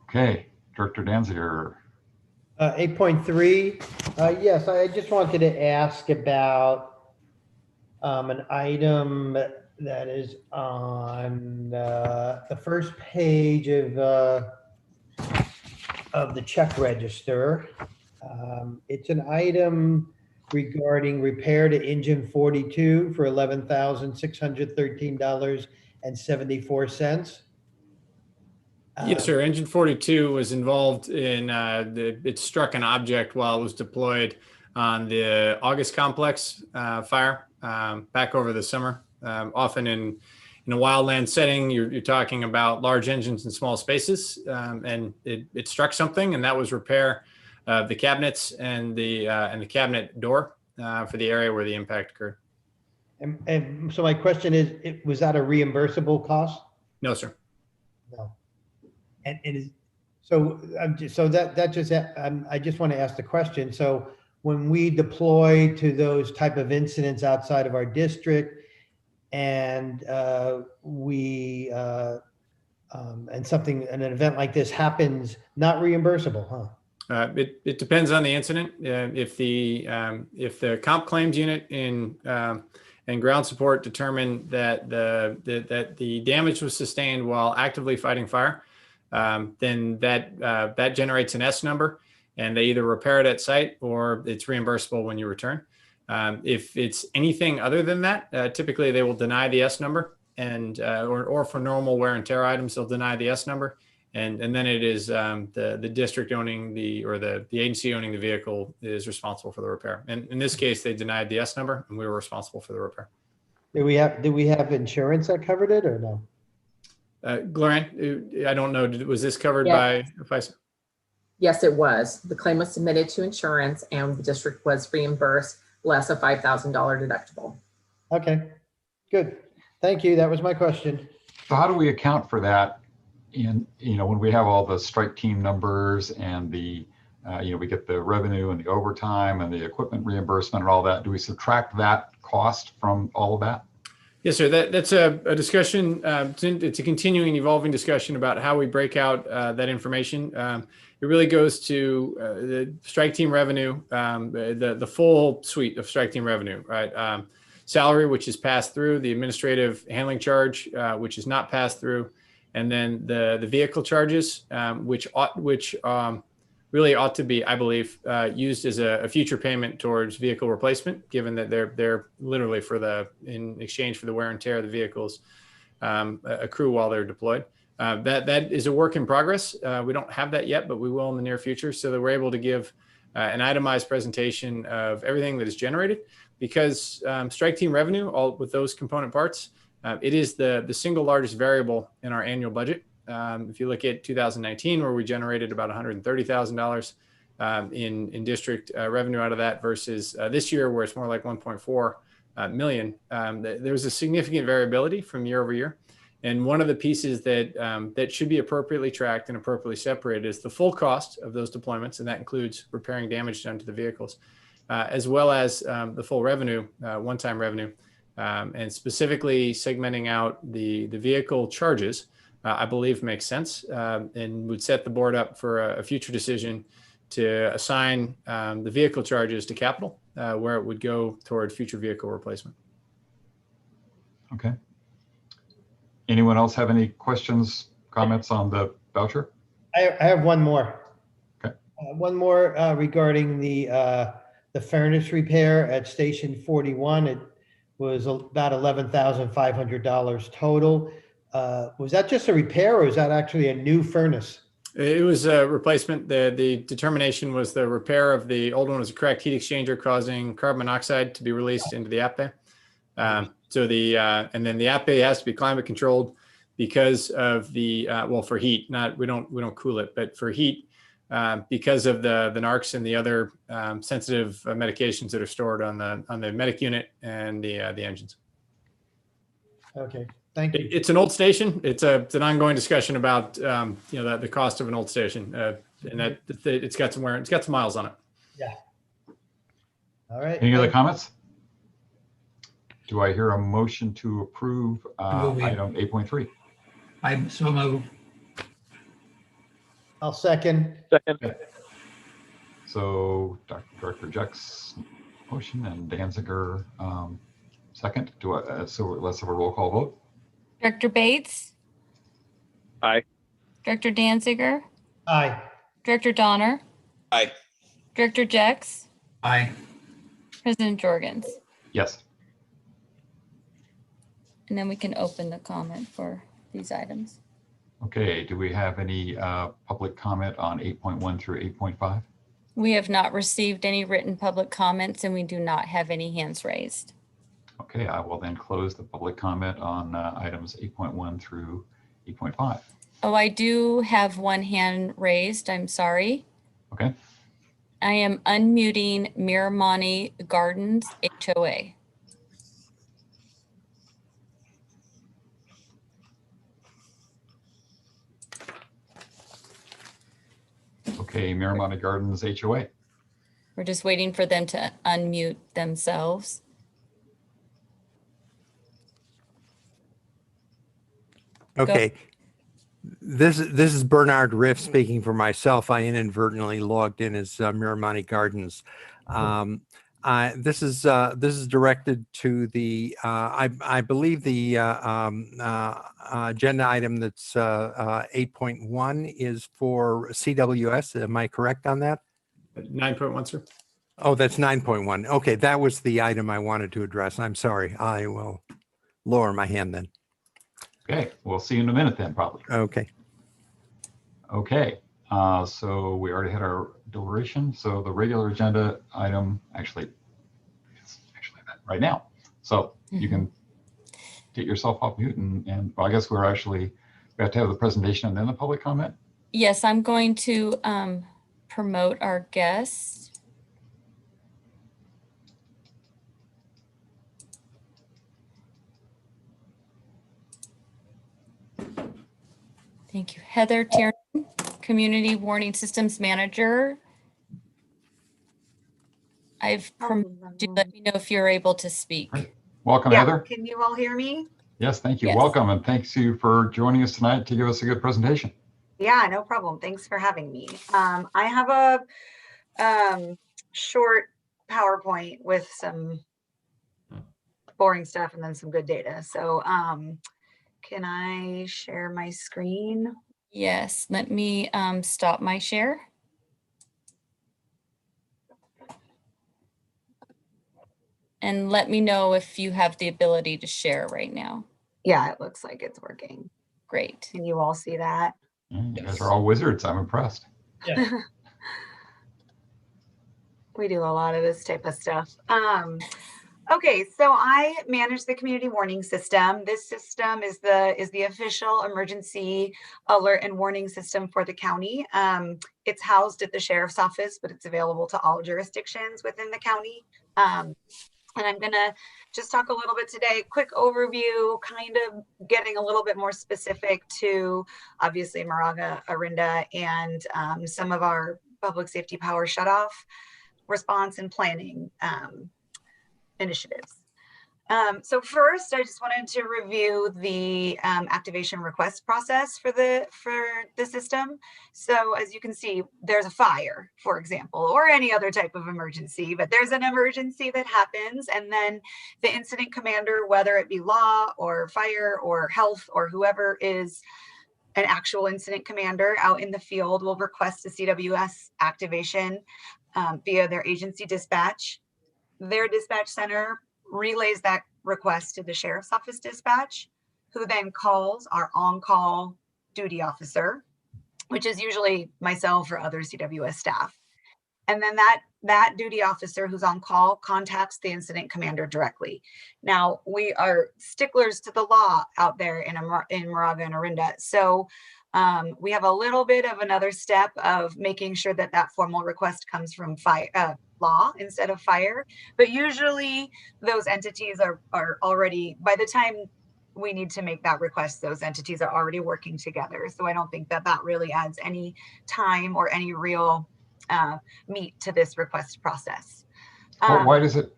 Okay, Director Danziger. 8.3, yes, I just wanted to ask about an item that is on the first page of the check register. It's an item regarding repair to engine 42 for $11,613.74. Yes, sir. Engine 42 was involved in, it struck an object while it was deployed on the August complex fire back over the summer. Often in a wildland setting, you're talking about large engines in small spaces, and it struck something, and that was repair of the cabinets and the cabinet door for the area where the impact occurred. And so my question is, was that a reimbursable cost? No, sir. No. And is, so I just want to ask the question. So when we deploy to those type of incidents outside of our district and an event like this happens, not reimbursable, huh? It depends on the incident. If the comp claims unit and ground support determine that the damage was sustained while actively fighting fire, then that generates an S number, and they either repair it at site or it's reimbursable when you return. If it's anything other than that, typically they will deny the S number, and or for normal wear and tear items, they'll deny the S number, and then it is the district owning the agency owning the vehicle is responsible for the repair. And in this case, they denied the S number, and we were responsible for the repair. Did we have insurance that covered it or no? Gloria, I don't know. Was this covered Yeah. by FISA? Yes, it was. The claim was submitted to insurance and the district was reimbursed less a $5,000 deductible. Okay, good. Thank you. That was my question. So how do we account for that in, when we have all the strike team numbers and the, we get the revenue and the overtime and the equipment reimbursement and all that? Do we subtract that cost from all of that? Yes, sir. That's a discussion. It's a continuing, evolving discussion about how we break out that information. It really goes to the strike team revenue, the full suite of strike team revenue, right? Salary, which is passed through, the administrative handling charge, which is not passed through, and then the vehicle charges, which really ought to be, I believe, used as a future payment towards vehicle replacement, given that they're literally in exchange for the wear and tear of the vehicles accrue while they're deployed. That is a work in progress. We don't have that yet, but we will in the near future, so that we're able to give an itemized presentation of everything that is generated, because strike team revenue, all with those component parts, it is the single largest variable in our annual budget. If you look at 2019, where we generated about $130,000 in district revenue out of that, versus this year, where it's more like 1.4 million, there's a significant variability from year over year. And one of the pieces that should be appropriately tracked and appropriately separated is the full cost of those deployments, and that includes repairing damage done to the vehicles, as well as the full revenue, one-time revenue, and specifically segmenting out the vehicle charges. I believe makes sense, and would set the board up for a future decision to assign the vehicle charges to capital, where it would go toward future vehicle replacement. Okay. Anyone else have any questions, comments on the voucher? I have one more. Okay. One more regarding the the furnace repair at Station 41. It was about $11,500 total. Was that just a repair or is that actually a new furnace? It was a replacement. The determination was the repair of the old one was a cracked heat exchanger causing carbon monoxide to be released into the app So and then the app has to be climate controlled because of the for heat. We don't cool it, but for heat because of the NARCs and the other sensitive medications that are stored on the medic unit and the engines. Okay, thank you. It's an old station. It's an ongoing discussion about the cost of an old station, and that it's got some miles on it. Yeah. All right. Any other comments? Do I hear a motion to approve item 8.3? I so move. I'll second. Second. So Director Jeck's motion and Danziger second. So let's have a roll call vote. Director Bates? Aye. Director Danziger? Aye. Director Donner? Aye. Director Jex? Aye. President Jorgens? Yes. And then we can open the comment for these items. Okay. Do we have any public comment on 8.1 through 8.5? We have not received any written public comments and we do not have any hands raised. Okay, I will then close the public comment on items 8.1 through 8.5. Oh, I do have one hand raised. I'm sorry. Okay. I am unmuting Miramani Gardens HOA. Okay, Miramani Gardens HOA. We're just waiting for them to unmute themselves. Okay. This is Bernard Riff speaking for myself. I inadvertently logged in as Miramani Gardens. This is directed to the I believe the agenda item that's 8.1 is for CWS. Am I correct on that? 9.1, sir. Oh, that's 9.1. Okay, that was the item I wanted to address. I'm sorry. I will lower my hand then. Okay, we'll see you in a minute then, probably. Okay. Okay, so we already had our deliberation. So the regular agenda item, actually, it's actually that right now. So you can get yourself off mute and well, I guess we have to have the presentation and then the public comment. Yes, I'm going to promote our guest. Thank you. Heather Tiernan, Community Warning Systems Manager. I've promoted you. Let me know if you're able to speak. Right. Welcome, Yeah, Heather. can you all hear me? Yes, thank you. Yes. Welcome, and thanks you for joining us tonight to give us a good presentation. Yeah, no problem. Thanks for having me. I have a short PowerPoint with some boring stuff and then some good data. So can I share my screen? Yes, let me stop my share. And let me know if you have the ability to share right now. Yeah, it looks like it's working. Great. Can you all see that? You guys are all wizards. I'm impressed. We do a lot of this type of stuff. Okay, so I manage the community warning system. This system is the official emergency alert and warning system for the county. It's housed at the sheriff's office, but it's available to all jurisdictions within the county. And I'm gonna just talk a little bit today, quick overview, kind of getting a little bit more specific to obviously Moraga-Orinda and some of our public safety power shutoff response and planning initiatives. So first, I just wanted to review the activation request process for the system. So as you can see, there's a fire, for example, or any other type of emergency, but there's an emergency that happens, and then the incident commander, whether it be law or fire or health or whoever is an actual incident commander out in the field, will request a CWS activation. via their agency dispatch. Their dispatch center relays that request to the sheriff's office dispatch, who then calls our on-call duty officer, which is usually myself or other CWS staff. And then that duty officer who's on call contacts the incident commander directly. Now, we are sticklers to the law out there in Moraga and Orinda. So we have a little bit of another step of making sure that that formal request comes from law instead of fire. But usually those entities are already, by the time we need to make that request, those entities are already working together. So I don't think that that really adds any time or any real meat to this request process. Why does it,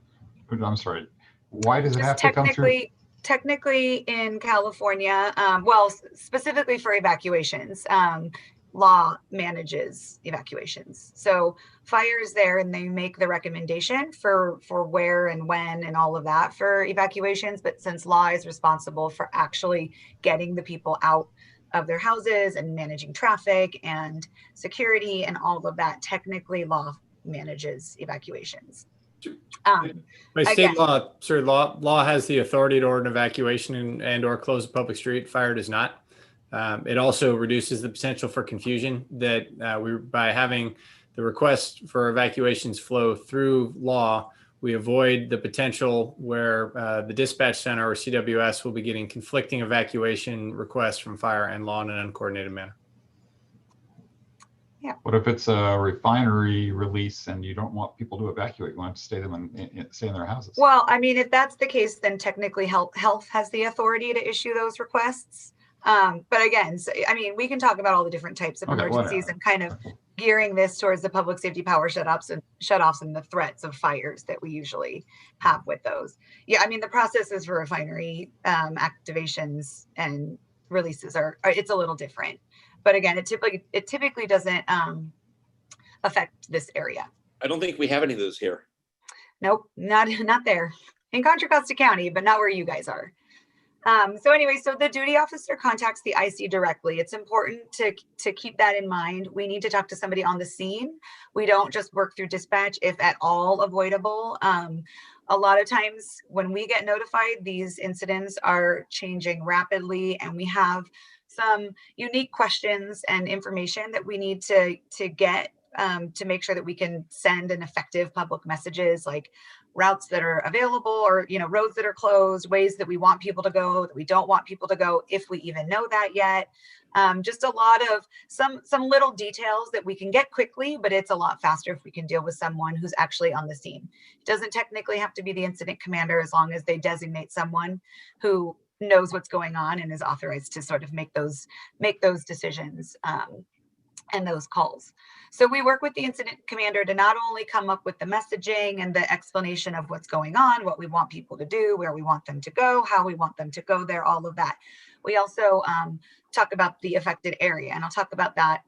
I'm sorry, why does it have to come through? Technically in California, well, specifically for evacuations, law manages evacuations. So fire is there and they make the recommendation for where and when and all of that for evacuations. But since law is responsible for actually getting the people out of their houses and managing traffic and security and all of that, technically law manages evacuations. By state law, sir, law has the authority to order an evacuation and or close a public street. Fire does not. It also reduces the potential for confusion that by having the request for evacuations flow through law, we avoid the potential where the dispatch center or CWS will be getting conflicting evacuation requests from fire and law in an uncoordinated manner. Yeah. What if it's a refinery release and you don't want people to evacuate? You want to stay in their houses? Well, I mean, if that's the case, then technically health has the authority to issue those requests. But again, so, I mean, we can talk about all the different types of emergencies and kind of gearing this towards the public safety power shutoffs and the threats of fires that we usually have with those. Yeah, I mean, the processes for refinery activations and releases are it's a little different. But again, it typically doesn't affect this area. I don't think we have any of those here. Nope, not there. In Contra Costa County, but not where you guys are. So anyway, so the duty officer contacts the IC directly. It's important to keep that in mind. We need to talk to somebody on the scene. We don't just work through dispatch if at all avoidable. A lot of times when we get notified, these incidents are changing rapidly and we have some unique questions and information that we need to get to make sure that we can send an effective public messages like routes that are available or, you know, roads that are closed, ways that we want people to go, that we don't want people to go, if we even know that yet. Just a lot of some little details that we can get quickly, but it's a lot faster if we can deal with someone who's actually on the scene. It doesn't technically have to be the incident commander as long as they designate someone who knows what's going on and is authorized to sort of make those decisions and those calls. So we work with the incident commander to not only come up with the messaging and the explanation of what's going on, what we want people to do, where we want them to go, how we want them to go there, all of that. We also talk about the affected area, and I'll talk about that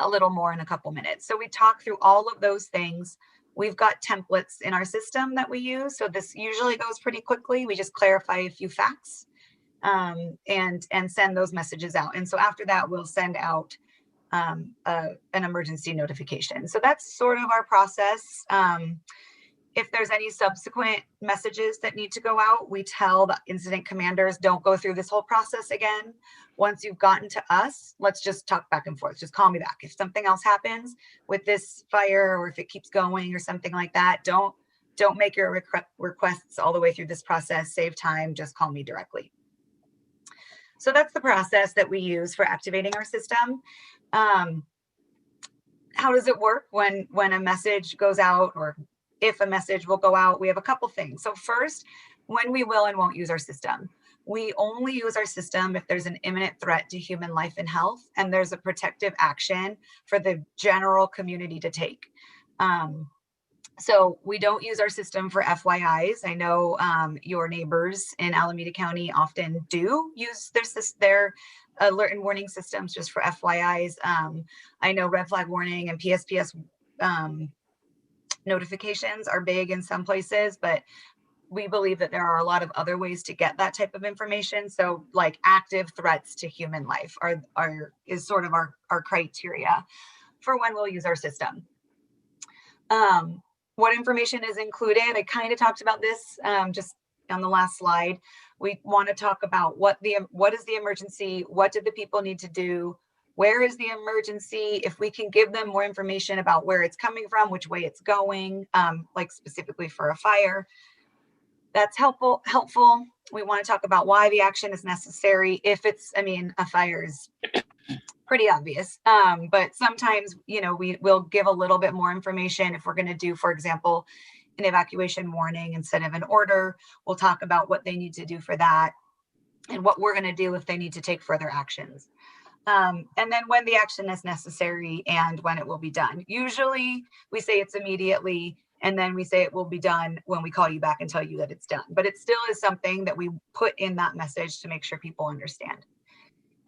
a little more in a couple minutes. So we talk through all of those things. We've got templates in our system that we use. So this usually goes pretty quickly. We just clarify a few facts and send those messages out. And so after that, we'll send out an emergency notification. So that's sort of our process. If there's any subsequent messages that need to go out, we tell the incident commanders, don't go through this whole process again. Once you've gotten to us, let's just talk back and forth. Just call me back. If something else happens with this fire or if it keeps going or something like that, don't make your requests all the way through this process. Save time, just call me directly. So that's the process that we use for activating our system. How does it work when a message goes out or if a message will go out? We have a couple things. So first, when we will and won't use our system. We only use our system if there's an imminent threat to human life and health, and there's a protective action for the general community to take. So we don't use our system for FYIs. I know your neighbors in Alameda County often do use their alert and warning systems just for FYIs. I know red flag warning and PSPS notifications are big in some places, but we believe that there are a lot of other ways to get that type of information. So like active threats to human life is sort of our criteria for when we'll use our system. What information is included? I kind of talked about this just on the last slide. We want to talk about what is the emergency? What did the people need to do? Where is the emergency? If we can give them more information about where it's coming from, which way it's going, like specifically for a fire, that's helpful. We want to talk about why the action is necessary. If it's, I mean, a fire is pretty obvious, but sometimes, you know, we will give a little bit more information. If we're going to do, for example, an evacuation warning instead of an order, we'll talk about what they need to do for that and what we're going to do if they need to take further actions. And then when the action is necessary and when it will be done. Usually we say it's immediately, and then we say it will be done when we call you back and tell you that it's done. But it still is something that we put in that message to make sure people understand.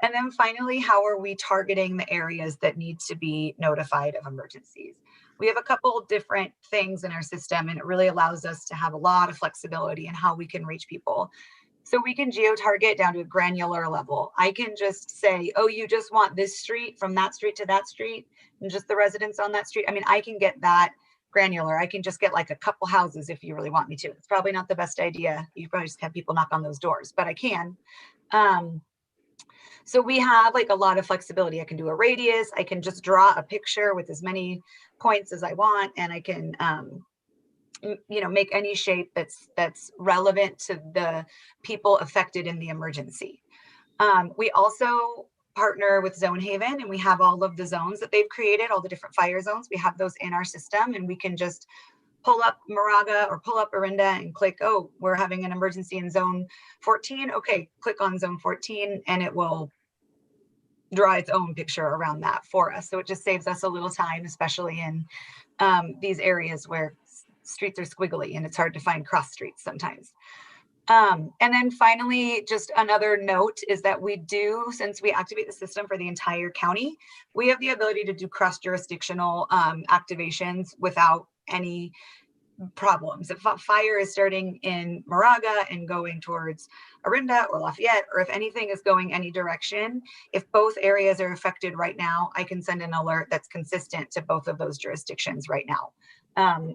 And then finally, how are we targeting the areas that need to be notified of emergencies? We have a couple different things in our system, and it really allows us to have a lot of flexibility in how we can reach people. So we can geo-target down to a granular level. I can just say, oh, you just want this street from that street to that street and just the residents on that street. I mean, I can get that granular. I can just get like a couple houses if you really want me to. It's probably not the best idea. You probably just have people knock on those doors, but I can. So we have like a lot of flexibility. I can do a radius. I can just draw a picture with as many points as I want, and I can you know, make any shape that's relevant to the people affected in the emergency. We also partner with Zone Haven, and we have all of the zones that they've created, all the different fire zones. We have those in our system, and we can just pull up Moraga or pull up Orinda and click, oh, we're having an emergency in zone 14. Okay, click on zone 14 and it will draw its own picture around that for us. So it just saves us a little time, especially in these areas where streets are squiggly and it's hard to find cross streets sometimes. And then finally, just another note is that we do, since we activate the system for the entire county, we have the ability to do cross-jurisdictional activations without any problems. If a fire is starting in Moraga and going towards Orinda or Lafayette, or if anything is going any direction, if both areas are affected right now, I can send an alert that's consistent to both of those jurisdictions right now.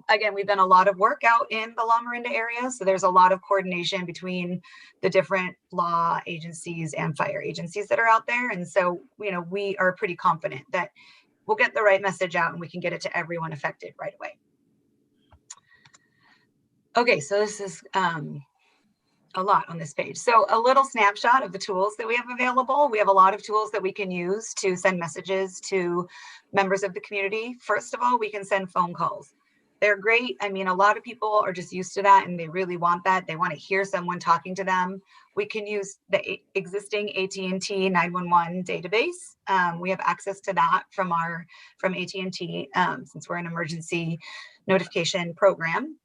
Again, we've done a lot of work out in the La Orinda area, so there's a lot of coordination between the different law agencies and fire agencies that are out there. And so, you know, we are pretty confident that we'll get the right message out and we can get it to everyone affected right away. Okay, so this is a lot on this page. So a little snapshot of the tools that we have available. We have a lot of tools that we can use to send messages to members of the community. First of all, we can send phone calls. They're great. I mean, a lot of people are just used to that and they really want that. They want to hear someone talking to them. We can use the existing AT&T 911 database. We have access to that from AT&T since we're an emergency notification program.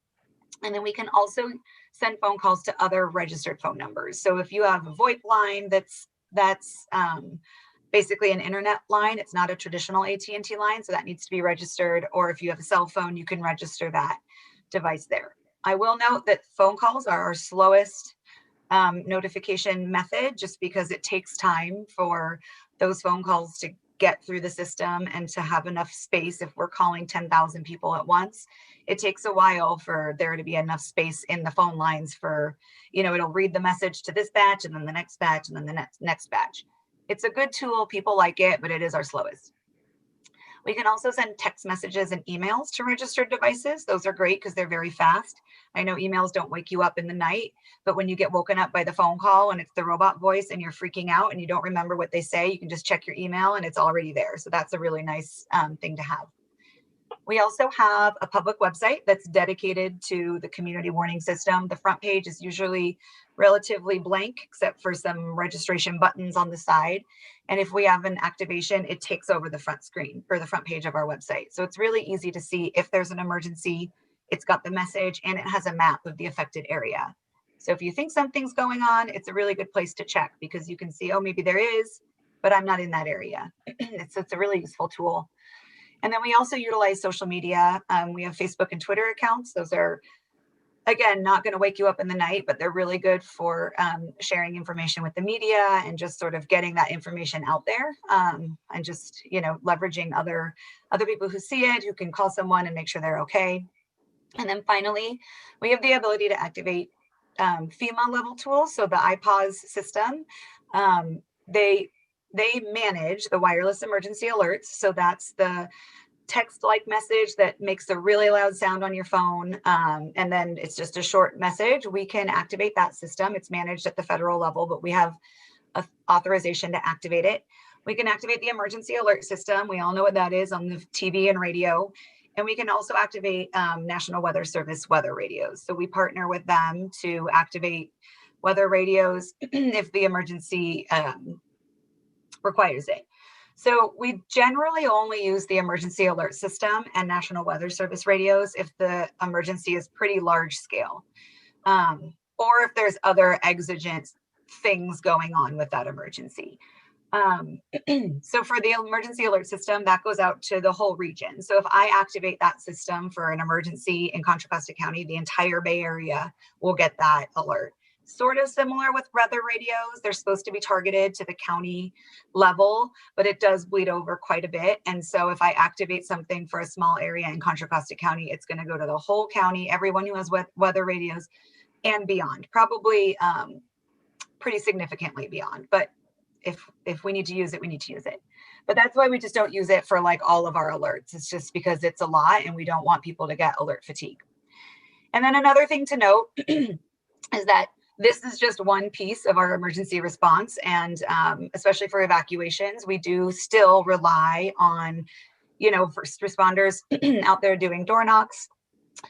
And then we can also send phone calls to other registered phone numbers. So if you have a VoIP line that's basically an internet line, it's not a traditional AT&T line, so that needs to be registered. Or if you have a cell phone, you can register that device there. I will note that phone calls are our slowest notification method, just because it takes time for those phone calls to get through the system and to have enough space. If we're calling 10,000 people at once, it takes a while for there to be enough space in the phone lines for, you know, it'll read the message to this batch and then the next batch and then the next batch. It's a good tool. People like it, but it is our slowest. We can also send text messages and emails to registered devices. Those are great because they're very fast. I know emails don't wake you up in the night, but when you get woken up by the phone call and it's the robot voice and you're freaking out and you don't remember what they say, you can just check your email and it's already there. So that's a really nice thing to have. We also have a public website that's dedicated to the community warning system. The front page is usually relatively blank, except for some registration buttons on the side. And if we have an activation, it takes over the front screen or the front page of our website. So it's really easy to see if there's an emergency. It's got the message and it has a map of the affected area. So if you think something's going on, it's a really good place to check because you can see, oh, maybe there is, but I'm not in that area. It's a really useful tool. And then we also utilize social media. We have Facebook and Twitter accounts. Those are Again, not going to wake you up in the night, but they're really good for sharing information with the media and just sort of getting that information out there, and just, you know, leveraging other people who see it, who can call someone and make sure they're okay. And then finally, we have the ability to activate FEMA level tools. So the iPause system, they manage the wireless emergency alerts. So that's the text-like message that makes a really loud sound on your phone, and then it's just a short message. We can activate that system. It's managed at the federal level, but we have authorization to activate it. We can activate the emergency alert system. We all know what that is on the TV and radio. And we can also activate National Weather Service weather radios. So we partner with them to activate weather radios if the emergency requires it. So we generally only use the emergency alert system and National Weather Service radios if the emergency is pretty large scale, or if there's other exigent things going on with that emergency. So for the emergency alert system, that goes out to the whole region. So if I activate that system for an emergency in Contra Costa County, the entire Bay Area will get that alert. Sort of similar with weather radios. They're supposed to be targeted to the county level, but it does bleed over quite a bit. And so if I activate something for a small area in Contra Costa County, it's going to go to the whole county, everyone who has weather radios and beyond, probably pretty significantly beyond. But if we need to use it, we need to use it. But that's why we just don't use it for like all of our alerts. It's just because it's a lot and we don't want people to get alert fatigue. And then another thing to note is that this is just one piece of our emergency response. And especially for evacuations, we do still rely on, you know, first responders out there doing door knocks,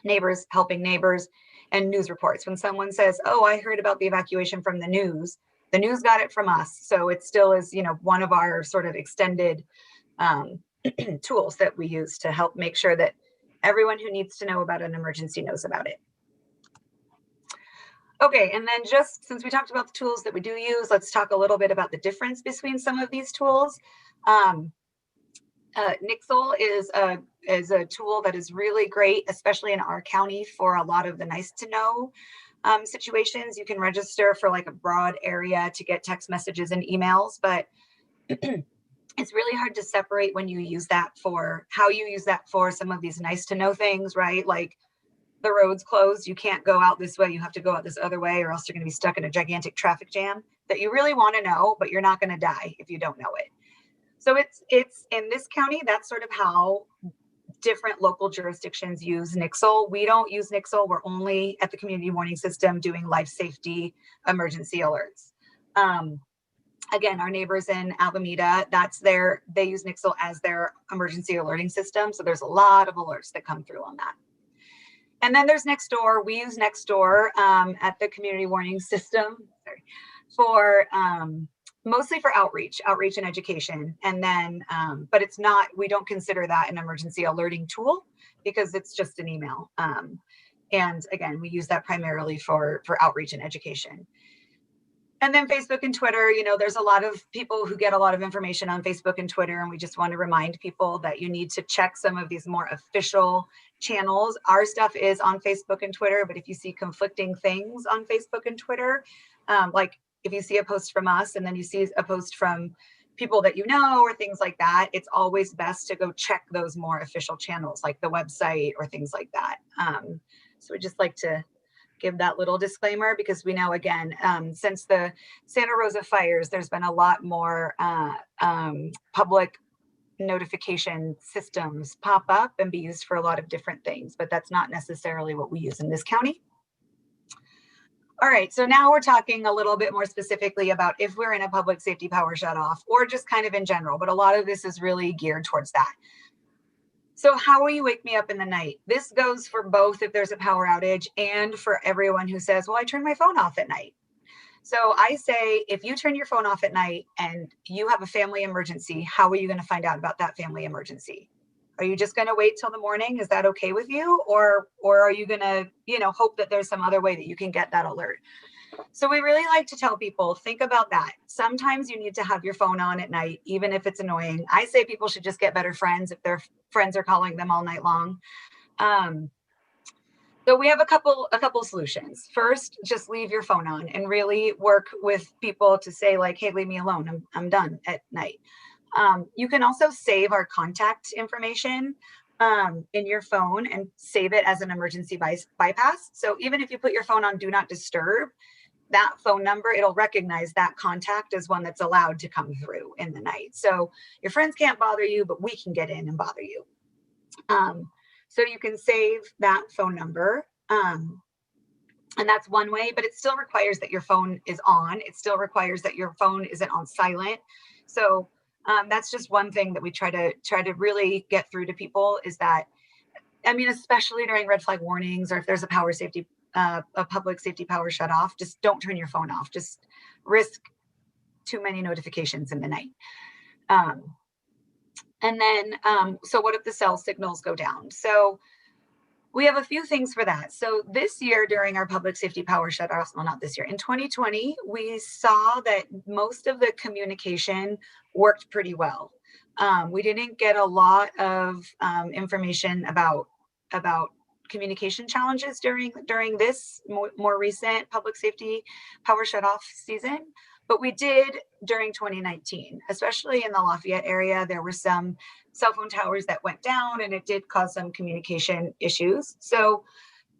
neighbors helping neighbors, and news reports. When someone says, oh, I heard about the evacuation from the news got it from us. So it still is, you know, one of our sort of extended tools that we use to help make sure that everyone who needs to know about an emergency knows about it. Okay, and then just since we talked about the tools that we do use, let's talk a little bit about the difference between some of these tools. Nixle is a tool that is really great, especially in our county for a lot of the nice to know situations. You can register for like a broad area to get text messages and emails, but it's really hard to separate when you use that for how you use that for some of these nice to know things, right? Like the road's closed, you can't go out this way, you have to go out this other way, or else you're going to be stuck in a gigantic traffic jam that you really want to know, but you're not going to die if you don't know it. So it's in this county, that's sort of how different local jurisdictions use Nixle. We don't use Nixle. We're only at the community warning system doing life safety emergency alerts. Again, our neighbors in Alameda, they use Nixle as their emergency alerting system. So there's a lot of alerts that come through on that. And then there's Nextdoor. We use Nextdoor at the community warning system for mostly for outreach and education. And then, but it's not, we don't consider that an emergency alerting tool because it's just an email. And again, we use that primarily for outreach and education. And then Facebook and Twitter, you know, there's a lot of people who get a lot of information on Facebook and Twitter, and we just want to remind people that you need to check some of these more official channels. Our stuff is on Facebook and Twitter, but if you see conflicting things on Facebook and Twitter, like if you see a post from us and then you see a post from people that you know or things like that, it's always best to go check those more official channels like the website or things like that. So we just like to give that little disclaimer because we know, again, since the Santa Rosa fires, there's been a lot more public notification systems pop up and be used for a lot of different things, but that's not necessarily what we use in this county. All right, so now we're talking a little bit more specifically about if we're in a public safety power shutoff or just kind of in general, but a lot of this is really geared towards that. So how will you wake me up in the night? This goes for both if there's a power outage and for everyone who says, well, I turn my phone off at night. So I say, if you turn your phone off at night and you have a family emergency, how are you going to find out about that family emergency? Are you just going to wait till the morning? Is that okay with you? Or are you going to, you know, hope that there's some other way that you can get that alert? So we really like to tell people, think about that. Sometimes you need to have your phone on at night, even if it's annoying. I say people should just get better friends if their friends are calling them all night long. So we have a couple solutions. First, just leave your phone on and really work with people to say like, hey, leave me alone. I'm done at night. You can also save our contact information in your phone and save it as an emergency bypass. So even if you put your phone on do not disturb, that phone number, it'll recognize that contact as one that's allowed to come through in the night. So your friends can't bother you, but we can get in and bother you. So you can save that phone number. And that's one way, but it still requires that your phone is on. It still requires that your phone isn't on silent. So that's just one thing that we try to really get through to people is that, I mean, especially during red flag warnings or if there's a public safety power shut off, just don't turn your phone off. Just risk too many notifications in the night. And then, so what if the cell signals go down? So we have a few things for that. So this year during our public safety power shutoffs, well, not this year, in 2020, we saw that most of the communication worked pretty well. We didn't get a lot of information about communication challenges during this more recent public safety power shutoff season. But we did during 2019, especially in the Lafayette area, there were some cell phone towers that went down and it did cause some communication issues. So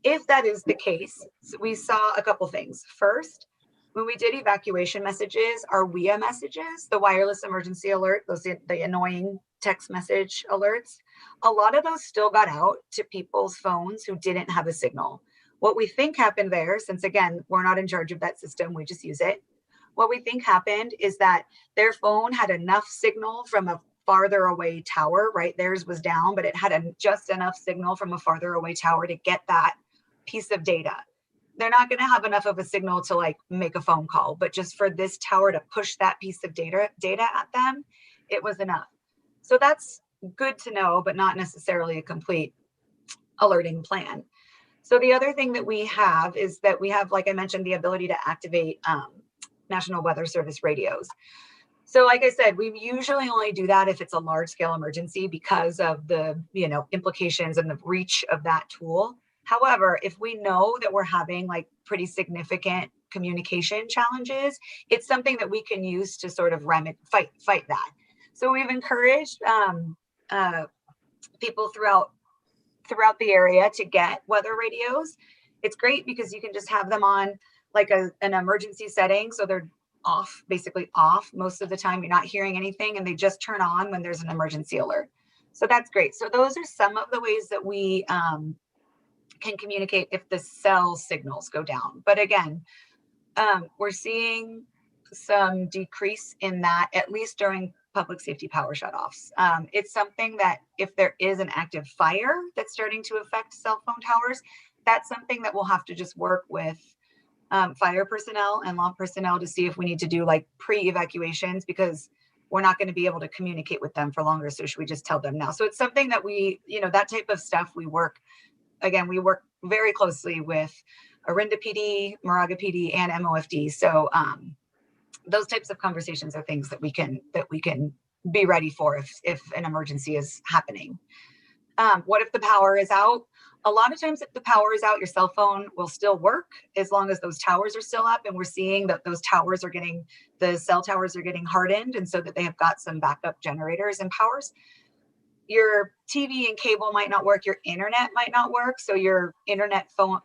if that is the case, we saw a couple things. First, when we did evacuation messages, our WIA messages, the wireless emergency alert, the annoying text message alerts, a lot of those still got out to people's phones who didn't have a signal. What we think happened there, since again, we're not in charge of that system, we just use it. What we think happened is that their phone had enough signal from a farther away tower, right? Theirs was down, but it had just enough signal from a farther away tower to get that piece of data. They're not going to have enough of a signal to like make a phone call, but just for this tower to push that piece of data at them, it was enough. So that's good to know, but not necessarily a complete alerting plan. So the other thing that we have is that we have, like I mentioned, the ability to activate National Weather Service radios. So like I said, we usually only do that if it's a large scale emergency because of the, implications and the reach of that tool. However, if we know that we're having like pretty significant communication challenges, it's something that we can use to sort of fight that. So we've encouraged people throughout the area to get weather radios. It's great because you can just have them on like an emergency setting. So they're basically off most of the time. You're not hearing anything and they just turn on when there's an emergency alert. So that's great. So those are some of the ways that we can communicate if the cell signals go down. But again, we're seeing some decrease in that, at least during public safety power shutoffs. It's something that if there is an active fire that's starting to affect cell phone towers, that's something that we'll have to just work with fire personnel and law personnel to see if we need to do like pre-evacuations because we're not going to be able to communicate with them for longer. So should we just tell them now? So it's something that we, that type of stuff we work very closely with Orinda PD, Moraga PD, and MOFD. So those types of conversations are things that we can be ready for if an emergency is happening. What if the power is out? A lot of times if the power is out, your cell phone will still work as long as those towers are still up. And we're seeing that the cell towers are getting hardened and so that they have got some backup generators and powers. Your TV and cable might not work. Your internet might not work. So your internet phone,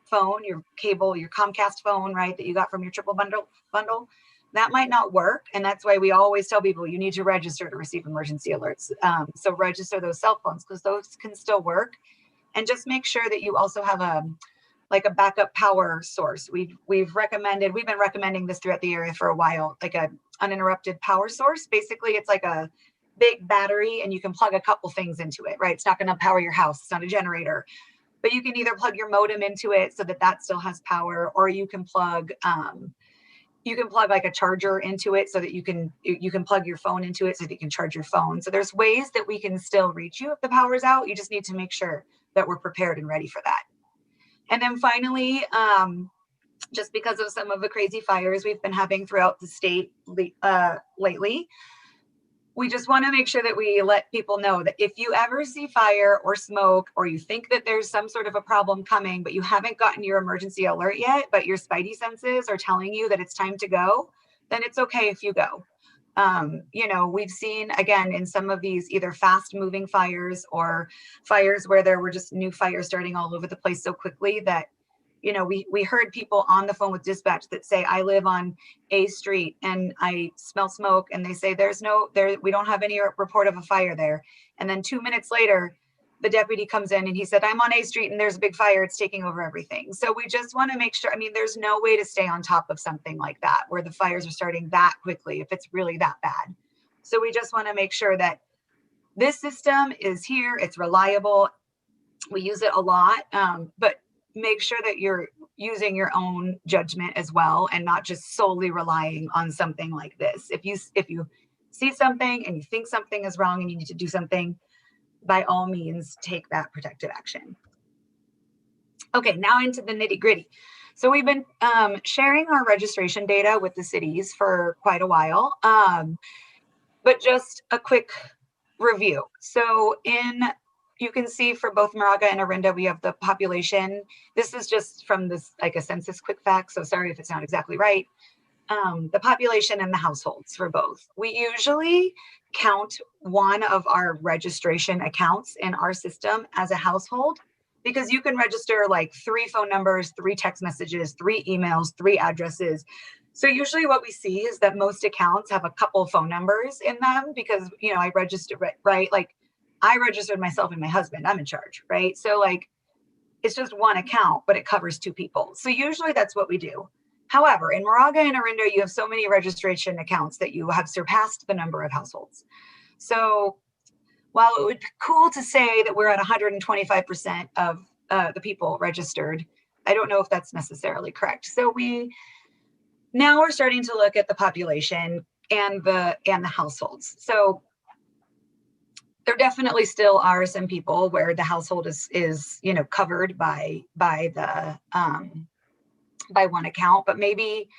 your cable, your Comcast phone, right, that you got from your triple bundle, that might not work. And that's why we always tell people you need to register to receive emergency alerts. So register those cell phones because those can still work. And just make sure that you also have a backup power source. We've been recommending this throughout the area for a while, like a uninterrupted power source. Basically, it's like a big battery and you can plug a couple things into it, right? It's not going to power your house. It's not a generator, but you can either plug your modem into it so that still has power, or you can plug like a charger into it so that you can plug your phone into it so that you can charge your phone. So there's ways that we can still reach you if the power's out. You just need to make sure that we're prepared and ready for that. And then finally, just because of some of the crazy fires we've been having throughout the state lately, we just want to make sure that we let people know that if you ever see fire or smoke, or you think that there's some sort of a problem coming, but you haven't gotten your emergency alert yet, but your spidey senses are telling you that it's time to go, then it's okay if you go. You know, we've seen, again, in some of these either fast moving fires or fires where there were just new fires starting all over the place so quickly that, you know, we heard people on the phone with dispatch that say, I live on A street and I smell smoke, and they say we don't have any report of a fire there. And then 2 minutes later, the deputy comes in and he said, I'm on A street and there's a big fire, it's taking over everything. So we just want to make sure, I mean, there's no way to stay on top of something like that where the fires are starting that quickly if it's really that bad. So we just want to make sure that this system is here, it's reliable, we use it a lot, but make sure that you're using your own judgment as well and not just solely relying on something like this. If you see something and you think something is wrong and you need to do something, by all means, take that protective action. Okay, now into the nitty gritty. So we've been sharing our registration data with the cities for quite a while, but just a quick review. So you can see for both Moraga and Orinda, we have the population. This is just from this, like a census quick fact, so sorry if it's not exactly right. The population and the households for both. We usually count one of our registration accounts in our system as a household, because you can register like 3 phone numbers, 3 text messages, 3 emails, 3 addresses. So usually what we see is that most accounts have a couple phone numbers in them because, you know, I registered, right? Like I registered myself and my husband, I'm in charge, right? So like, it's just one account, but it covers 2 people. So usually that's what we do. However, in Moraga and Orinda, you have so many registration accounts that you have surpassed the number of households. So while it would be cool to say that we're at 125% of the people registered, I don't know if that's necessarily correct. So now we're starting to look at the population and the households. So there definitely still are some people where the household is you know, covered by one account, but maybe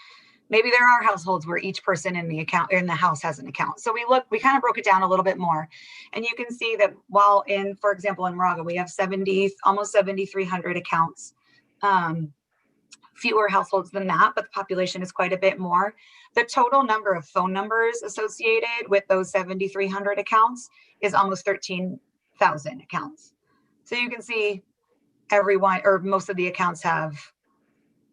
there are households where each person in the house has an account. So we kind of broke it down a little bit more, and you can see that while for example, in Moraga, we have almost 7,300 accounts, fewer households than that, but the population is quite a bit more. The total number of phone numbers associated with those 7,300 accounts is almost 13,000 accounts. So you can see everyone, or most of the accounts have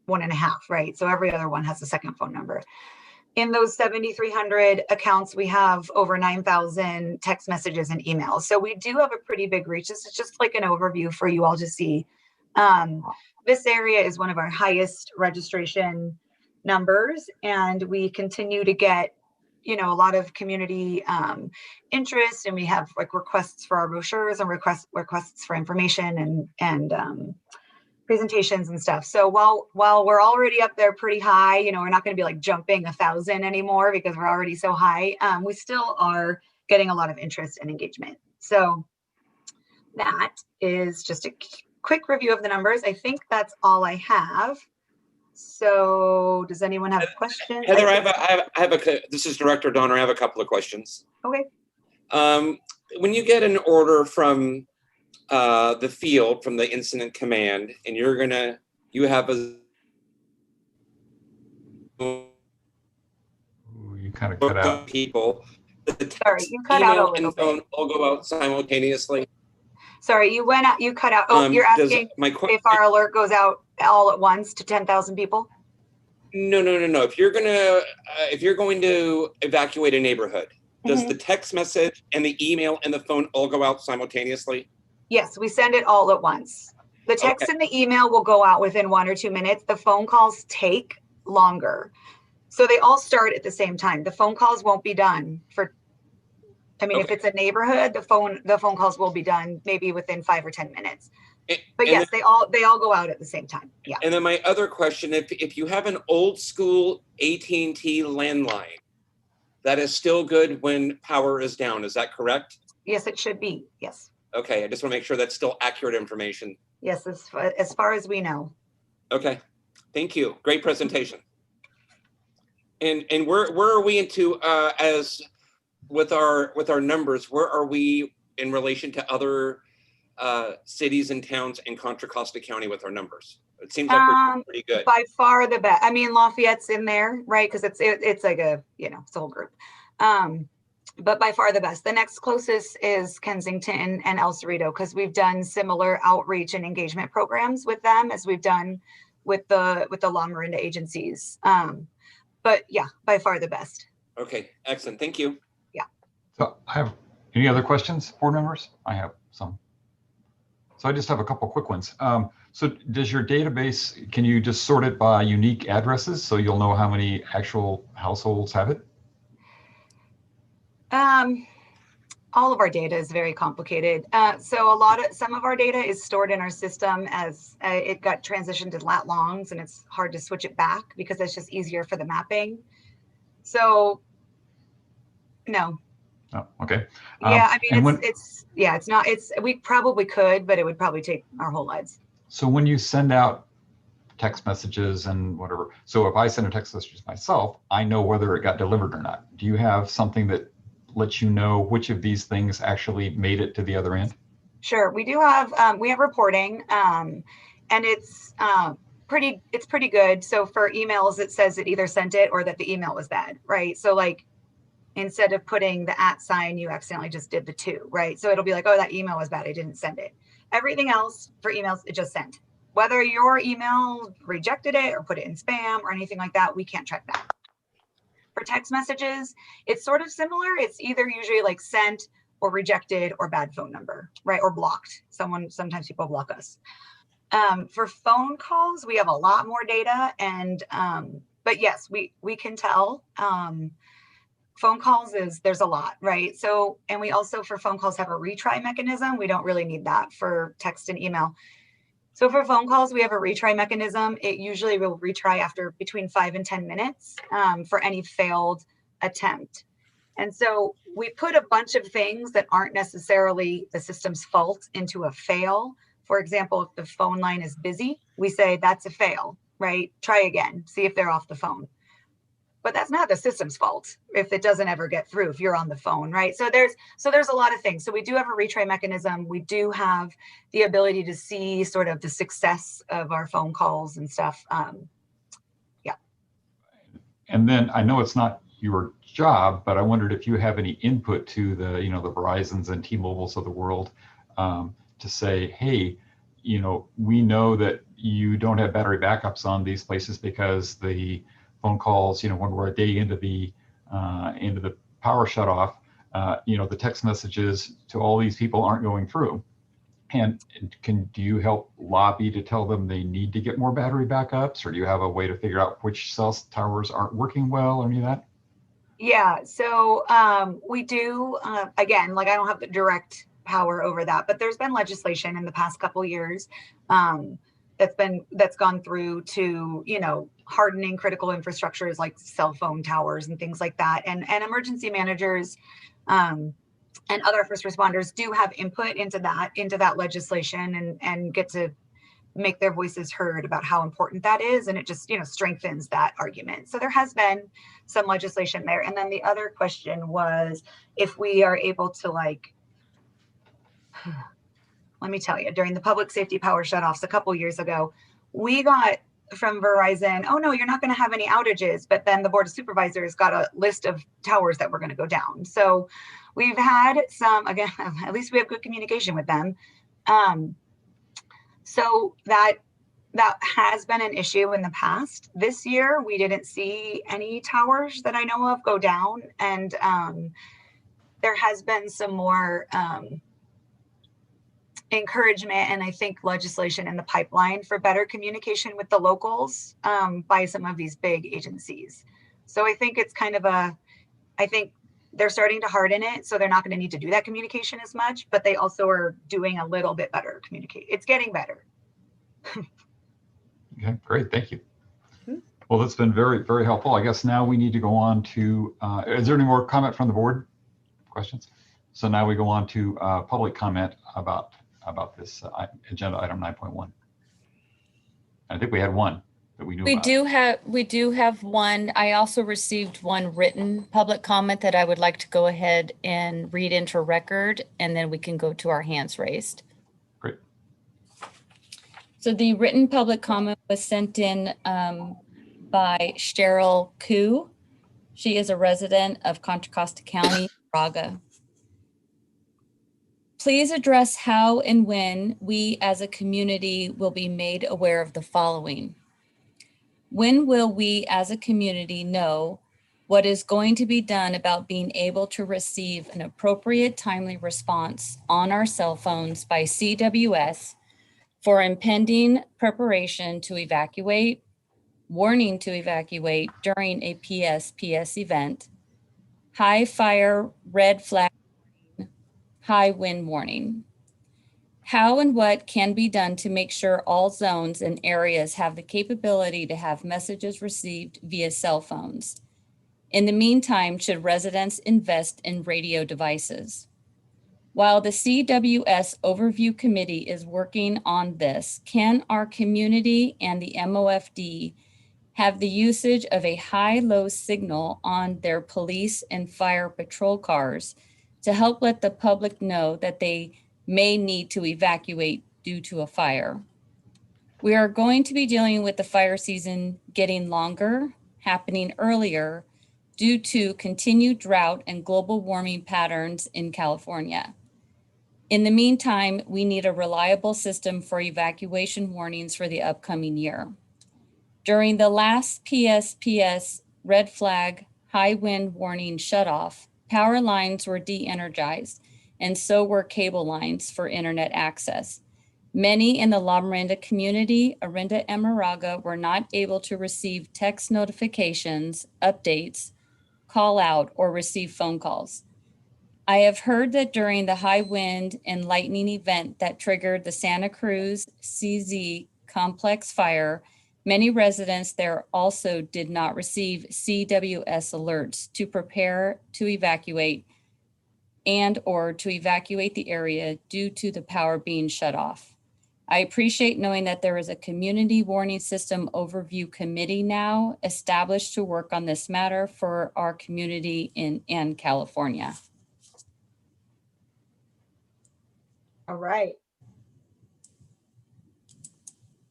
1.5, right? So every other one has a second phone number. In those 7,300 accounts, we have over 9,000 text messages and emails. So we do have a pretty big reach. This is just like an overview for you all to see. This area is one of our highest registration numbers, and we continue to get, you know, a lot of community interest, and we have like requests for our brochures and requests for information and presentations and stuff. So while we're already up there pretty high, you know, we're not going to be like jumping 1,000 anymore because we're already so high. We still are getting a lot of interest and engagement. So that is just a quick review of the numbers. I think that's all I have. So does anyone have questions? Heather, this is Director Donner. I have a couple of questions. Okay. When you get an order from the field, from the incident command, and you have a Ooh, you kind of cut out. people. Sorry, you cut out a little and phone all go out simultaneously. Sorry, you went out, you cut out. Oh, you're asking if our alert goes out all at once to 10,000 people? No. If you're going to evacuate a neighborhood, does the text message and the email and the phone all go out simultaneously? Yes, we send it all at once. The text and the email will go out within 1 or 2 minutes. The phone calls take longer. So they all start at the same time. The phone calls won't be done if it's a neighborhood, the phone calls will be done maybe within 5 or 10 minutes. But yes, they all go out at the same time. Yeah. And then my other question, if you have an old school AT&T landline, that is still good when power is down. Is that correct? Yes, it should be. Yes. Okay, I just want to make sure that's still accurate information. Yes, as far as we know. Okay, thank you. Great presentation. And where are we into as with our numbers, where are we in relation to other cities and towns in Contra Costa County with our numbers? It seems like we're doing pretty good. By far the best. I mean, Lafayette's in there, right? Because it's like a, it's a whole group. But by far the best. The next closest is Kensington and El Cerrito, because we've done similar outreach and engagement programs with them as we've done with the La Morinda agencies. But yeah, by far the best. Okay, excellent. Thank you. So I have any other questions, board members? I have some. So I just have a couple quick ones. So does your database, can you just sort it by unique addresses so you'll know how many actual households have it? All of our data is very complicated. So some of our data is stored in our system as it got transitioned to lat longs, and it's hard to switch it back because it's just easier for the mapping. So no. Oh, okay. Yeah, I mean, we probably could, but it would probably take our whole lives. So when you send out text messages and whatever, so if I send a text message myself, I know whether it got delivered or not. Do you have something that lets you know which of these things actually made it to the other end? Sure, we do have reporting, and it's pretty good. So for emails, it says it either sent it or that the email was bad, right? So like, instead of putting the @ sign, you accidentally just did the 2, right? So it'll be like, oh, that email was bad, I didn't send it. Everything else for emails, it just sent. Whether your email rejected it or put it in spam or anything like that, we can't track that. For text messages, it's sort of similar. It's either usually like sent or rejected or bad phone number, right? Or blocked. Sometimes people block us. For phone calls, we have a lot more data, and but yes, we can tell. Phone calls there's a lot, right? So, and we also for phone calls have a retry mechanism. We don't really need that for text and email. So for phone calls, we have a retry mechanism. It usually will retry after between 5 and 10 minutes for any failed attempt. And so we put a bunch of things that aren't necessarily the system's fault into a fail. For example, if the phone line is busy, we say that's a fail, right? Try again, see if they're off the phone. But that's not the system's fault if it doesn't ever get through, if you're on the phone, right? So there's a lot of things. So we do have a retry mechanism. We do have the ability to see sort of the success of our phone calls and stuff. Yeah. And then I know it's not your job, but I wondered if you have any input to the, the Verizons and T-Mobiles of the world to say, hey, we know that you don't have battery backups on these places because the phone calls, when we're a day into the power shutoff, the text messages to all these people aren't going through. And do you help lobby to tell them they need to get more battery backups, or do you have a way to figure out which cell towers aren't working well or any of that? Yeah, so we do, again, like I don't have the direct power over that, but there's been legislation in the past couple of years that's gone through to, hardening critical infrastructures like cell phone towers and things like that. And emergency managers and other first responders do have input into that legislation and get to make their voices heard about how important that is. And it just, strengthens that argument. So there has been some legislation there. And then the other question was if we are able to let me tell you, during the public safety power shutoffs a couple years ago, we got from Verizon, oh no, you're not going to have any outages. But then the Board of Supervisors got a list of towers that were going to go down. So we've had some, again, at least we have good communication with them. So that has been an issue in the past. This year, we didn't see any towers that I know of go down. And there has been some more encouragement and I think legislation in the pipeline for better communication with the locals by some of these big agencies. So I think it's kind of I think they're starting to harden it, so they're not going to need to do that communication as much, but they also are doing a little bit better communicate. It's getting better. Okay, great, thank you. Well, that's been very, very helpful. I guess now we need to go on to, is there any more comment from the board? Questions? So now we go on to public comment about this agenda item 9.1. I think we had one. that we knew We about? we do have one. I also received one written public comment that I would like to go ahead and read into record, and then we can go to our hands raised. Great. So the written public comment was sent in by Cheryl Koo. She is a resident of Contra Costa County, Moraga. Please address how and when we as a community will be made aware of the following. When will we as a community know what is going to be done about being able to receive an appropriate timely response on our cell phones by CWS for impending preparation to evacuate, warning to evacuate during a PSPS event, high fire, red flag, high wind warning? How and what can be done to make sure all zones and areas have the capability to have messages received via cell phones? In the meantime, should residents invest in radio devices? While the CWS Overview Committee is working on this, can our community and the MOFD have the usage of a high-low signal on their police and fire patrol cars to help let the public know that they may need to evacuate due to a fire? We are going to be dealing with the fire season getting longer, happening earlier due to continued drought and global warming patterns in California. In the meantime, we need a reliable system for evacuation warnings for the upcoming year. During the last PSPS red flag high wind warning shutoff, power lines were de-energized, and so were cable lines for internet access. Many in the La Miranda community, Orinda and Moraga, were not able to receive text notifications, updates, call out, or receive phone calls. I have heard that during the high wind and lightning event that triggered the Santa Cruz CZ complex fire, many residents there also did not receive CWS alerts to prepare to evacuate and or to evacuate the area due to the power being shut off. I appreciate knowing that there is a community warning system overview committee now established to work on this matter for our community in California. All right.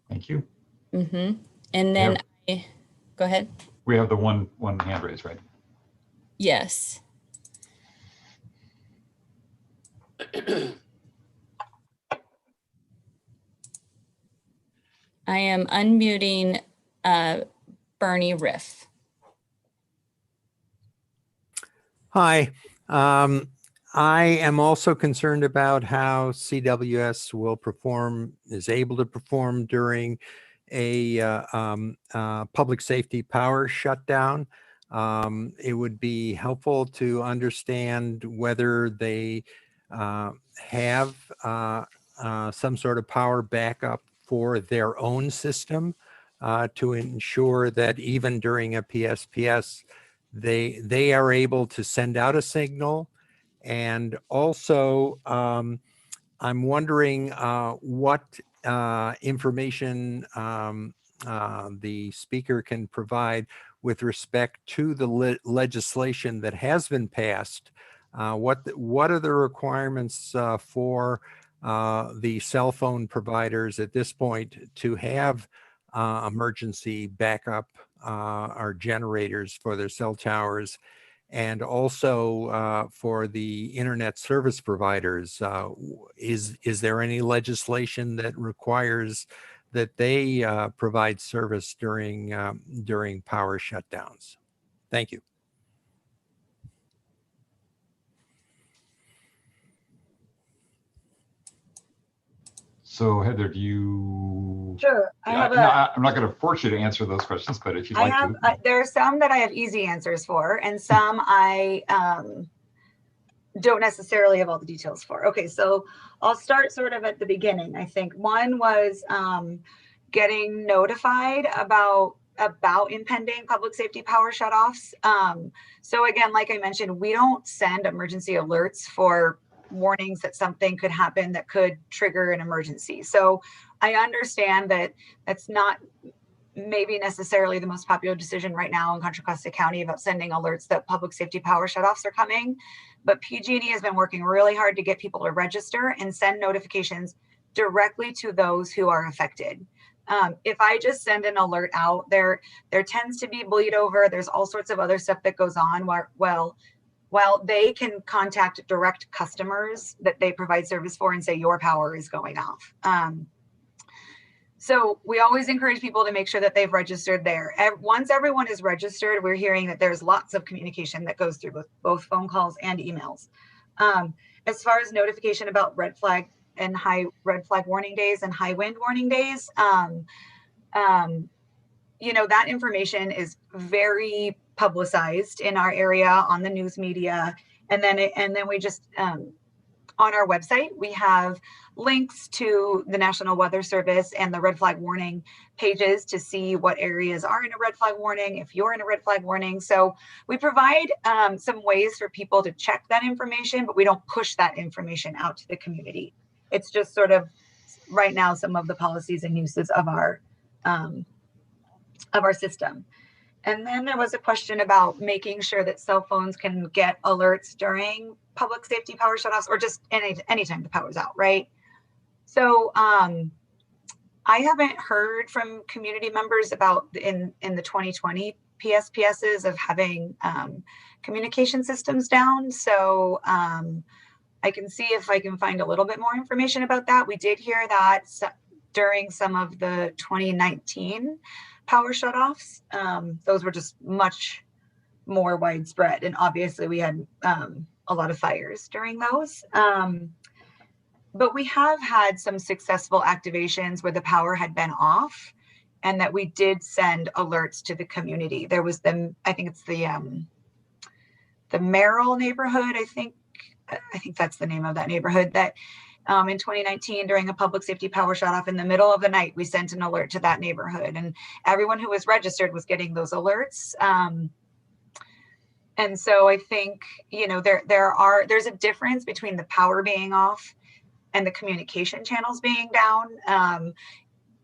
Thank you. And then go ahead. We have the one hand raised, right? Yes. I am unmuting Bernie Riff. Hi. I am also concerned about how CWS will is able to perform during a public safety power shutdown. It would be helpful to understand whether they have some sort of power backup for their own system to ensure that even during a PSPS, they are able to send out a signal. And also, I'm wondering what information the speaker can provide with respect to the legislation that has been passed. What are the requirements for the cell phone providers at this point to have emergency backup or generators for their cell towers, and also for the internet service providers? Is there any legislation that requires that they provide service during power shutdowns? Thank you. So Heather, do you? Sure. I'm not going to force you to answer those questions, but if you'd like to. There are some that I have easy answers for, and some I don't necessarily have all the details for. Okay, so I'll start sort of at the beginning. I think one was getting notified about impending public safety power shutoffs. So again, like I mentioned, we don't send emergency alerts for warnings that something could happen that could trigger an emergency. So I understand that that's not maybe necessarily the most popular decision right now in Contra Costa County about sending alerts that public safety power shutoffs are coming. But PG&E has been working really hard to get people to register and send notifications directly to those who are affected. If I just send an alert out, there tends to be bleed over. There's all sorts of other stuff that goes on while they can contact direct customers that they provide service for and say your power is going off. So we always encourage people to make sure that they've registered there. Once everyone is registered, we're hearing that there's lots of communication that goes through both phone calls and emails. As far as notification about red flag and high red flag warning days and high wind warning days, you know, that information is very publicized in our area on the news media. And then we just, on our website, we have links to the National Weather Service and the red flag warning pages to see what areas are in a red flag warning, if you're in a red flag warning. So we provide some ways for people to check that information, but we don't push that information out to the community. It's just sort of right now some of the policies and uses of our system. And then there was a question about making sure that cell phones can get alerts during public safety power shutoffs or just anytime the power's out, right? So I haven't heard from community members about in the 2020 PSPSs of having communication systems down. So I can see if I can find a little bit more information about that. We did hear that during some of the 2019 power shutoffs. Those were just much more widespread. And obviously we had a lot of fires during those. But we have had some successful activations where the power had been off and that we did send alerts to the community. There was I think it's the Merrill neighborhood. I think that's the name of that neighborhood that in 2019 during a public safety power shutoff in the middle of the night, we sent an alert to that neighborhood and everyone who was registered was getting those alerts. And so I think, you know, there's a difference between the power being off and the communication channels being down.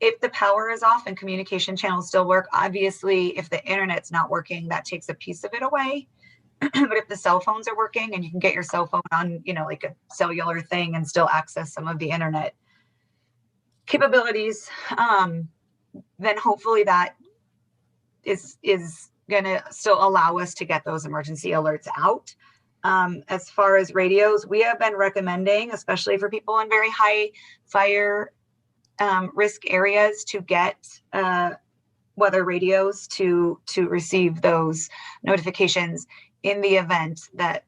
If the power is off and communication channels still work, obviously if the internet's not working, that takes a piece of it away. But if the cell phones are working and you can get your cell phone on, you know, like a cellular thing and still access some of the internet capabilities, then hopefully that is going to still allow us to get those emergency alerts out. As far as radios, we have been recommending, especially for people in very high fire risk areas, to get weather radios to receive those notifications in the event that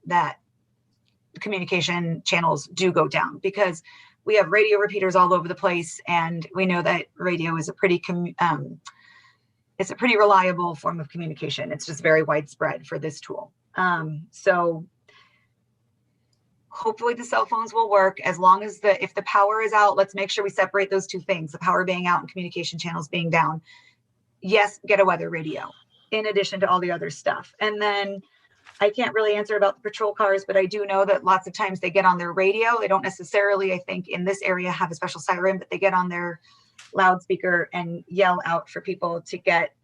communication channels do go down, because we have radio repeaters all over the place, and we know that radio is a pretty reliable form of communication. It's just very widespread for this tool. So hopefully the cell phones will work as long as if the power is out. Let's make sure we separate those two things, the power being out and communication channels being down. Yes, get a weather radio in addition to all the other stuff. And then I can't really answer about the patrol cars, but I do know that lots of times they get on their radio. They don't necessarily, I think in this area, have a special siren, but they get on their loudspeaker and yell out for people to get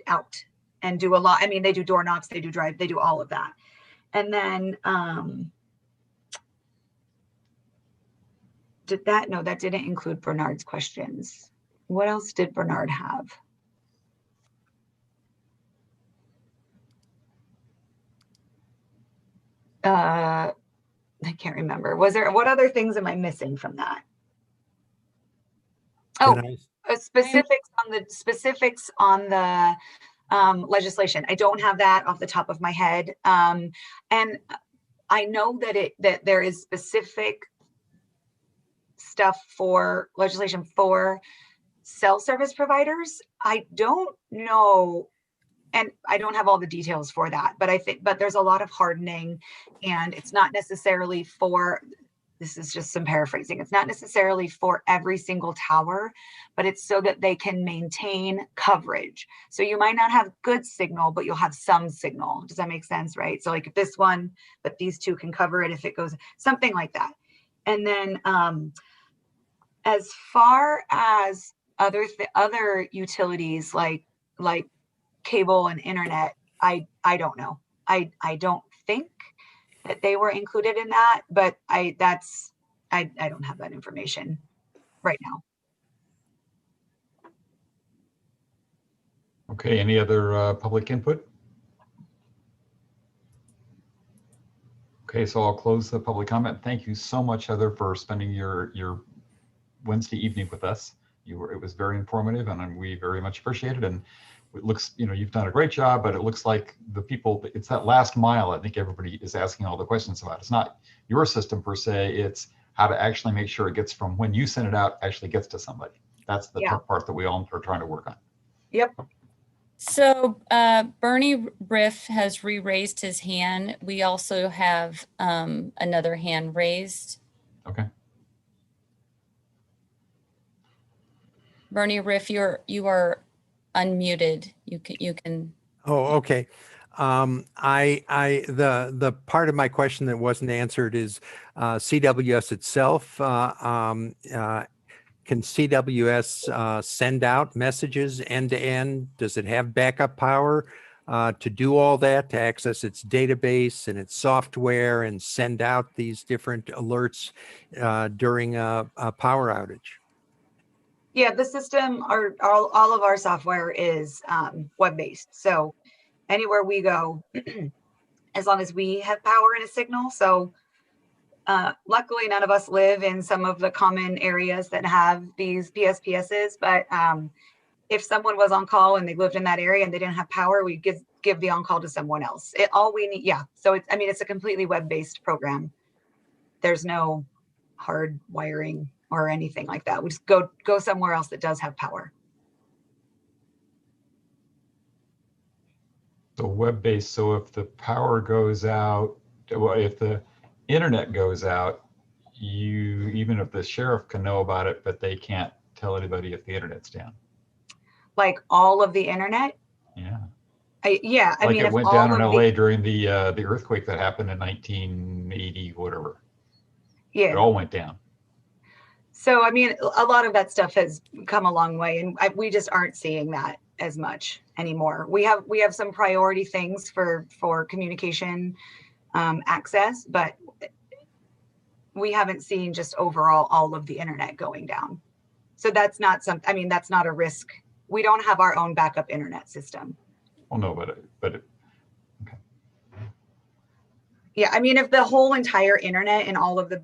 out and do a lot. I mean, they do door knocks, they do drive, they do all of that. And then that didn't include Bernard's questions. What else did Bernard have? I can't remember. What other things am I missing from that? Oh, specifics on the legislation. I don't have that off the top of my head. And I know that there is specific stuff for legislation for cell service providers. I don't know, and I don't have all the details for that, but there's a lot of hardening, and it's not necessarily for, this is just some paraphrasing, it's not necessarily for every single tower, but it's so that they can maintain coverage. So you might not have good signal, but you'll have some signal. Does that make sense, right? So like if this one, but these two can cover it if it goes, something like that. And then as far as other utilities like cable and internet, I don't know. I don't think that they were included in that, but I don't have that information right now. Okay, any other public input? Okay, so I'll close the public comment. Thank you so much, Heather, for spending your Wednesday evening with us. It was very informative, and we very much appreciate it. And it looks, you've done a great job, but it looks like the people, it's that last mile I think everybody is asking all the questions about. It's not your system per se, it's how to actually make sure it gets from when you send it out actually gets to somebody. That's the tough part that we all are trying to work on. Yep. So Bernie Riff has re-raised his hand. We also have another hand raised. Okay. Bernie Riff, you are unmuted. You can. Oh, okay. The part of my question that wasn't answered is CWS itself. Can CWS send out messages end to end? Does it have backup power to do all that, to access its database and its software and send out these different alerts during a power outage? Yeah, the system, all of our software is web-based. So anywhere we go, as long as we have power and a signal. So luckily, none of us live in some of the common areas that have these PSPSs, but if someone was on call and they lived in that area and they didn't have power, we give the on-call to someone else. All we need, yeah. So it's a completely web-based program. There's no hard wiring or anything like that. We just go somewhere else that does have power. So web-based, so if the power goes out, well, if the internet goes out, even if the sheriff can know about it, but they can't tell anybody if the internet's down. Like all of the internet? Yeah. Yeah, I mean, it went down in LA during the earthquake that happened in 1980, whatever. Yeah. It all went down. So, I mean, a lot of that stuff has come a long way, and we just aren't seeing that as much anymore. We have some priority things for communication access, but we haven't seen just overall all of the internet going down. So that's not that's not a risk. We don't have our own backup internet system. Well, no, but okay. Yeah, I mean, if the whole entire internet in all of the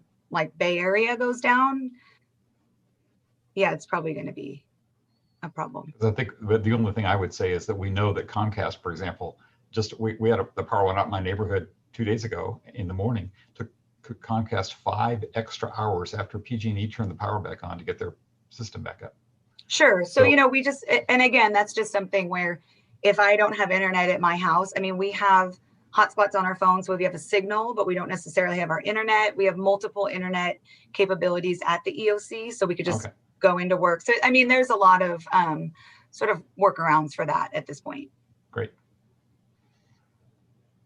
Bay Area goes down, yeah, it's probably going to be a problem. I think the only thing I would say is that we know that Comcast, for example, we had the power went out in my neighborhood 2 days ago in the morning. Took Comcast 5 extra hours after PG&E turned the power back on to get their system back up. Sure. So we just, and again, that's just something where if I don't have internet at my house, I mean, we have hotspots on our phones where we have a signal, but we don't necessarily have our internet. We have multiple internet capabilities at the EOC, so we could just go into work. So, I mean, there's a lot of sort of workarounds for that at this point. Great.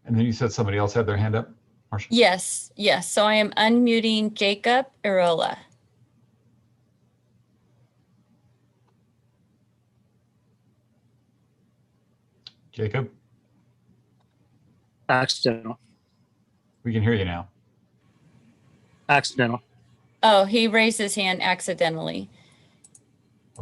And then you said somebody else had their hand up, Marcia? Yes. So I am unmuting Jacob Irola. Jacob? Accidental. We can hear you now. Accidental. Oh, he raised his hand accidentally.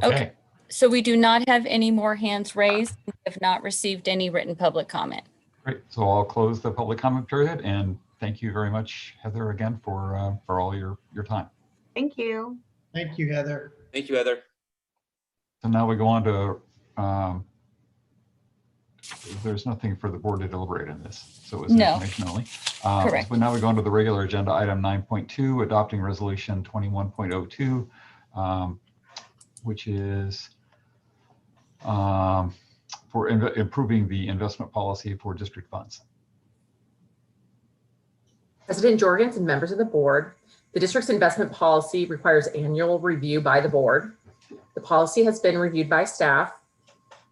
Okay. So we do not have any more hands raised. We have not received any written public comment. Great. So I'll close the public comment period, and thank you very much, Heather, again for all your time. Thank you. Thank you, Heather. Thank you, Heather. So now we go on to there's nothing for the board to deliberate in this, so it's information only. Correct. But now we go on to the regular agenda item 9.2, adopting resolution 21.02, which is for improving the investment policy for district funds. President Jorgens and members of the board, the district's investment policy requires annual review by the board. The policy has been reviewed by staff.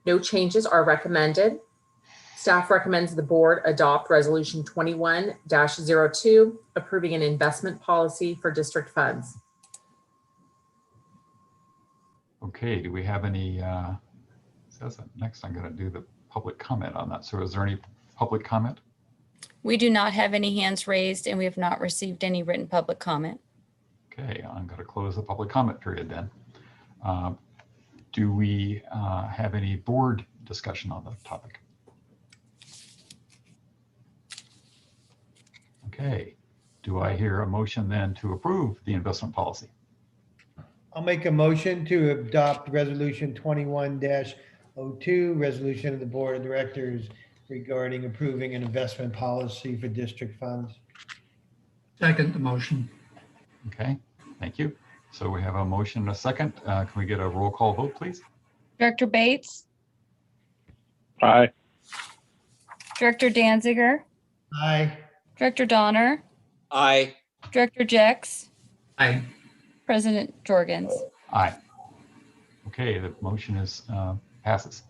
No changes are recommended. Staff recommends the board adopt resolution 21-02, approving an investment policy for district funds. Okay, do we have any, says that next I'm going to do the public comment on that. So is there any public comment? We do not have any hands raised and we have not received any written public comment. Okay, I'm going to close the public comment period then. Do we have any board discussion on the topic? Okay, do I hear a motion then to approve the investment policy? I'll make a motion to adopt Resolution 21-02, resolution of the Board of Directors regarding approving an investment policy for district funds. Second the motion. Okay, thank you. So we have a motion and a second. Can we get a roll call vote, please? Director Bates, Aye. Director Danziger, Aye. Director Donner, Aye. Director Jex, Aye. President Jorgens. Aye. Okay, the motion is passes.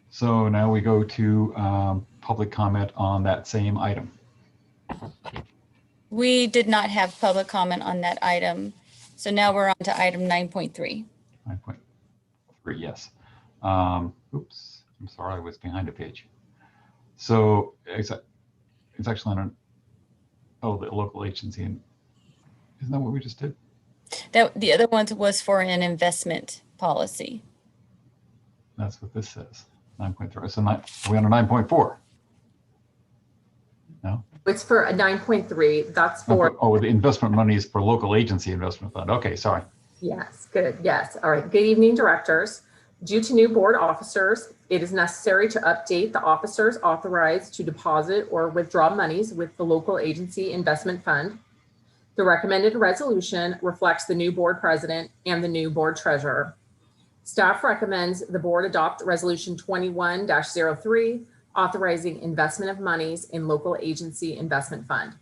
So now we go to public comment on that same item. We did not have public comment on that item. So now we're on to item 9.3. 9.3, yes. Oops, I'm sorry, I was behind a page. So it's actually on an, oh, the local agency. And isn't that what we just did? That the other one was for an investment policy. That's what this says, 9.3. So are we on a 9.4? No? It's for a 9.3. That's for, Oh, the investment money is for local agency investment fund. Okay, sorry. yes, good. Yes. All right. Good evening, directors. Due to new board officers, it is necessary to update the officers authorized to deposit or withdraw monies with the local agency investment fund. The recommended resolution reflects the new board president and the new board treasurer. Staff recommends the board adopt resolution 21-03, authorizing investment of monies in local agency investment fund.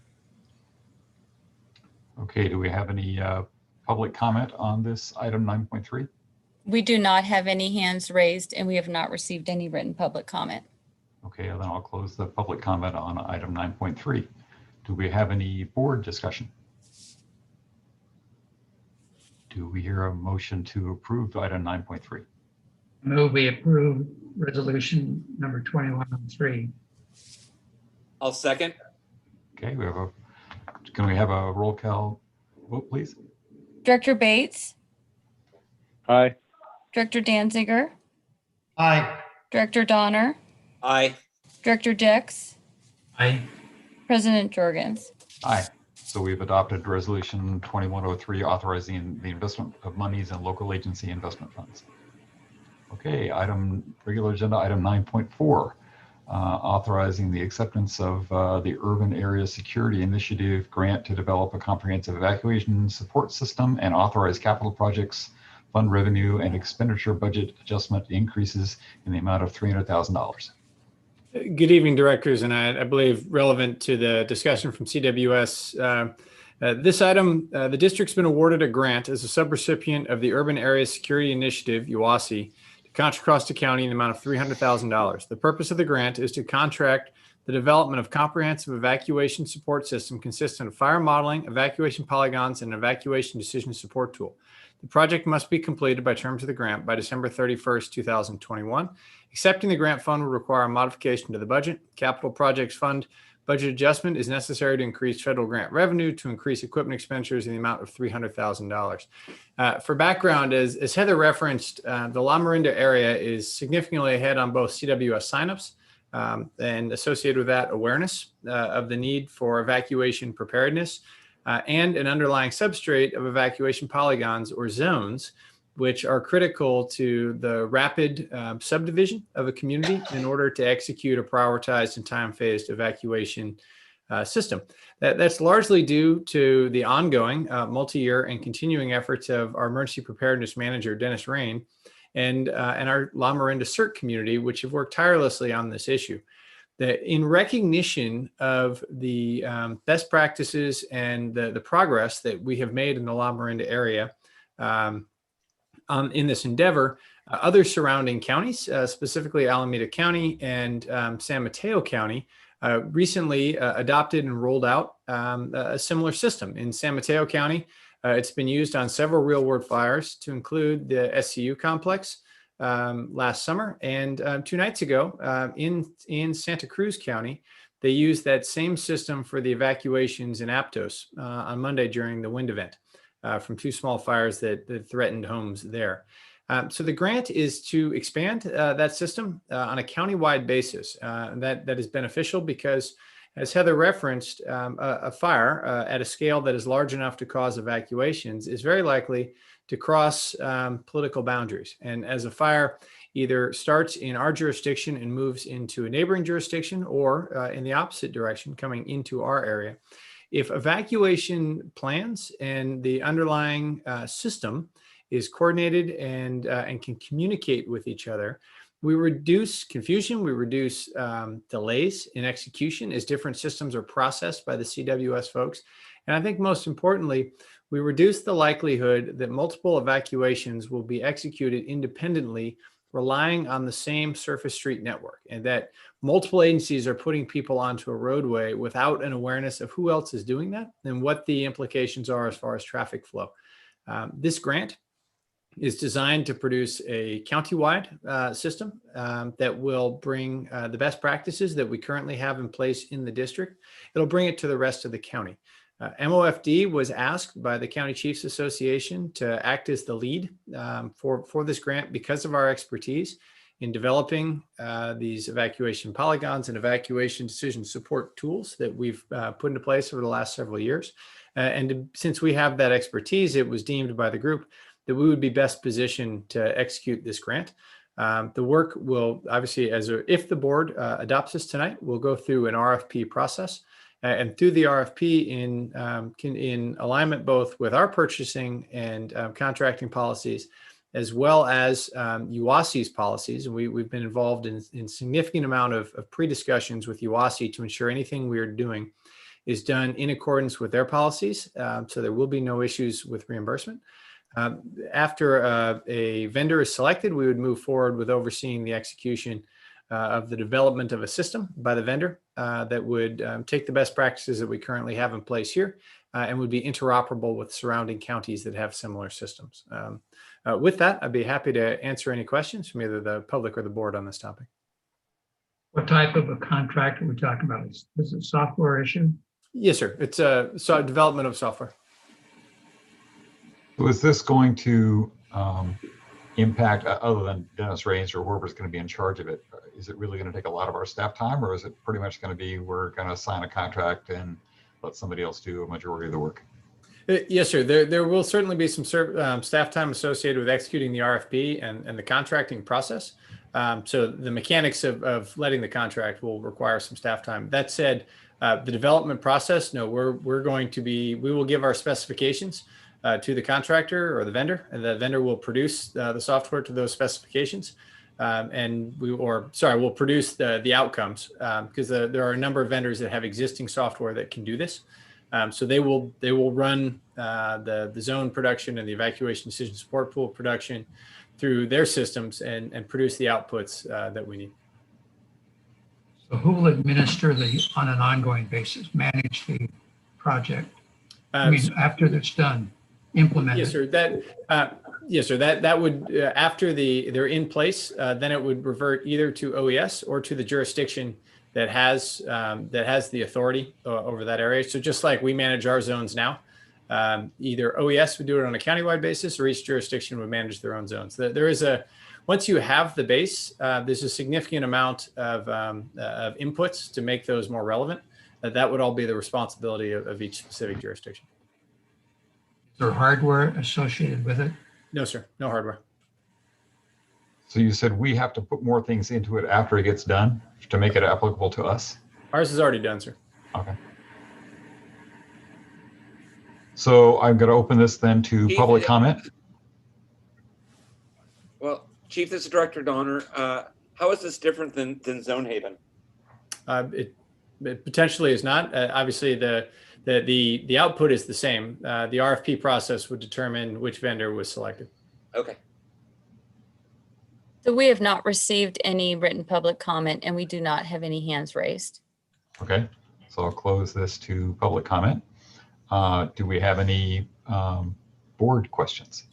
Okay, do we have any public comment on this item 9.3? We do not have any hands raised and we have not received any written public comment. Okay, then I'll close the public comment on item 9.3. Do we have any board discussion? Do we hear a motion to approve item 9.3? Move we approve resolution number 2103. I'll second. Okay, can we have a roll call vote, please? Director Bates, Aye. Director Danziger, Aye. Director Donner, Aye. Director Jex, Aye. President Jorgens. Aye. So we've adopted resolution 2103, authorizing the investment of monies in local agency investment funds. Okay, regular agenda item 9.4, authorizing the acceptance of the Urban Area Security Initiative grant to develop a comprehensive evacuation support system and authorize capital projects, fund revenue, and expenditure budget adjustment increases in the amount of $300,000. Good evening, directors, and I believe relevant to the discussion from CWS. This item, the district's been awarded a grant as a subrecipient of the Urban Area Security Initiative, UASI, to Contra Costa County in the amount of $300,000. The purpose of the grant is to contract the development of comprehensive evacuation support system consistent of fire modeling, evacuation polygons, and an evacuation decision support tool. The project must be completed by terms of the grant by December 31st, 2021. Accepting the grant fund will require a modification to the budget. Capital Projects Fund budget adjustment is necessary to increase federal grant revenue to increase equipment expenditures in the amount of $300,000. For background, as Heather referenced, the La Morinda area is significantly ahead on both CWS signups and associated with that awareness of the need for evacuation preparedness and an underlying substrate of evacuation polygons or zones, which are critical to the rapid subdivision of a community in order to execute a prioritized and time-phased evacuation system. That's largely due to the ongoing multi-year and continuing efforts of our emergency preparedness manager, Dennis Rain, and our La Morinda CERT community, which have worked tirelessly on this issue. That in recognition of the best practices and the progress that we have made in the La Morinda area, in this endeavor, other surrounding counties, specifically Alameda County and San Mateo County, recently adopted and rolled out a similar system. In San Mateo County, It's been used on several real-world fires, to include the SCU complex last summer, and 2 nights ago in Santa Cruz County, they used that same system for the evacuations in Aptos on Monday during the wind event from 2 small fires that threatened homes there. So the grant is to expand that system on a countywide basis. That is beneficial because, as Heather referenced, a fire at a scale that is large enough to cause evacuations is very likely to cross political boundaries. And as a fire either starts in our jurisdiction and moves into a neighboring jurisdiction, or in the opposite direction, coming into our area, if evacuation plans and the underlying system is coordinated and can communicate with each other, we reduce confusion, we reduce delays in execution as different systems are processed by the CWS folks. And I think most importantly, we reduce the likelihood that multiple evacuations will be executed independently, relying on the same surface street network, and that multiple agencies are putting people onto a roadway without an awareness of who else is doing that and what the implications are as far as traffic flow. This grant is designed to produce a countywide system that will bring the best practices that we currently have in place in the district. It'll bring it to the rest of the county. MOFD was asked by the County Chiefs Association to act as the lead for this grant because of our expertise in developing these evacuation polygons and evacuation decision support tools that we've put into place over the last several years. Since we have that expertise, it was deemed by the group that we would be best positioned to execute this grant. The work will obviously, if the board adopts this tonight, we'll go through an RFP process. And through the RFP, in alignment both with our purchasing and contracting policies, as well as UASI's policies, and we've been involved in significant amount of pre-discussions with UASI to ensure anything we are doing is done in accordance with their policies, so there will be no issues with reimbursement. After a vendor is selected, we would move forward with overseeing the execution of the development of a system by the vendor that would take the best practices that we currently have in place here and would be interoperable with surrounding counties that have similar systems. With that, I'd be happy to answer any questions from either the public or the board on this topic. What type of a contract are we talking about? Is it a software issue? Yes, sir. It's a development of software. So is this going to impact, other than Dennis Raines or whoever's going to be in charge of it, is it really going to take a lot of our staff time, or is it pretty much going to be we're going to sign a contract and let somebody else do a majority of the work? Yes, sir. There will certainly be some staff time associated with executing the RFP and the contracting process. So the mechanics of letting the contract will require some staff time. That said, the development process, no, we will give our specifications to the contractor or the vendor, and the vendor will produce the software to those specifications. We'll produce the outcomes because there are a number of vendors that have existing software that can do this. So they will run the zone production and the evacuation decision support pool production through their systems and produce the outputs that we need. So who will administer on an ongoing basis, manage the project? After it's done, implemented? Yes, sir. Yes, sir. That would after they're in place, then it would revert either to OES or to the jurisdiction that has the authority over that area. So just like we manage our zones now, either OES would do it on a countywide basis, or each jurisdiction would manage their own zones. Once you have the base, there's a significant amount of inputs to make those more relevant. That would all be the responsibility of each specific jurisdiction. Is there hardware associated with it? No, sir. No hardware. So you said we have to put more things into it after it gets done to make it applicable to us? Ours is already done, sir. Okay. So I'm going to open this then to public comment. Well, Chief, this is Director Donner. How is this different than Zone Haven? It potentially is not. Obviously, the output is the same. The RFP process would determine which vendor was selected. Okay. So we have not received any written public comment, and we do not have any hands raised. Okay, so I'll close this to public comment. Do we have any board questions,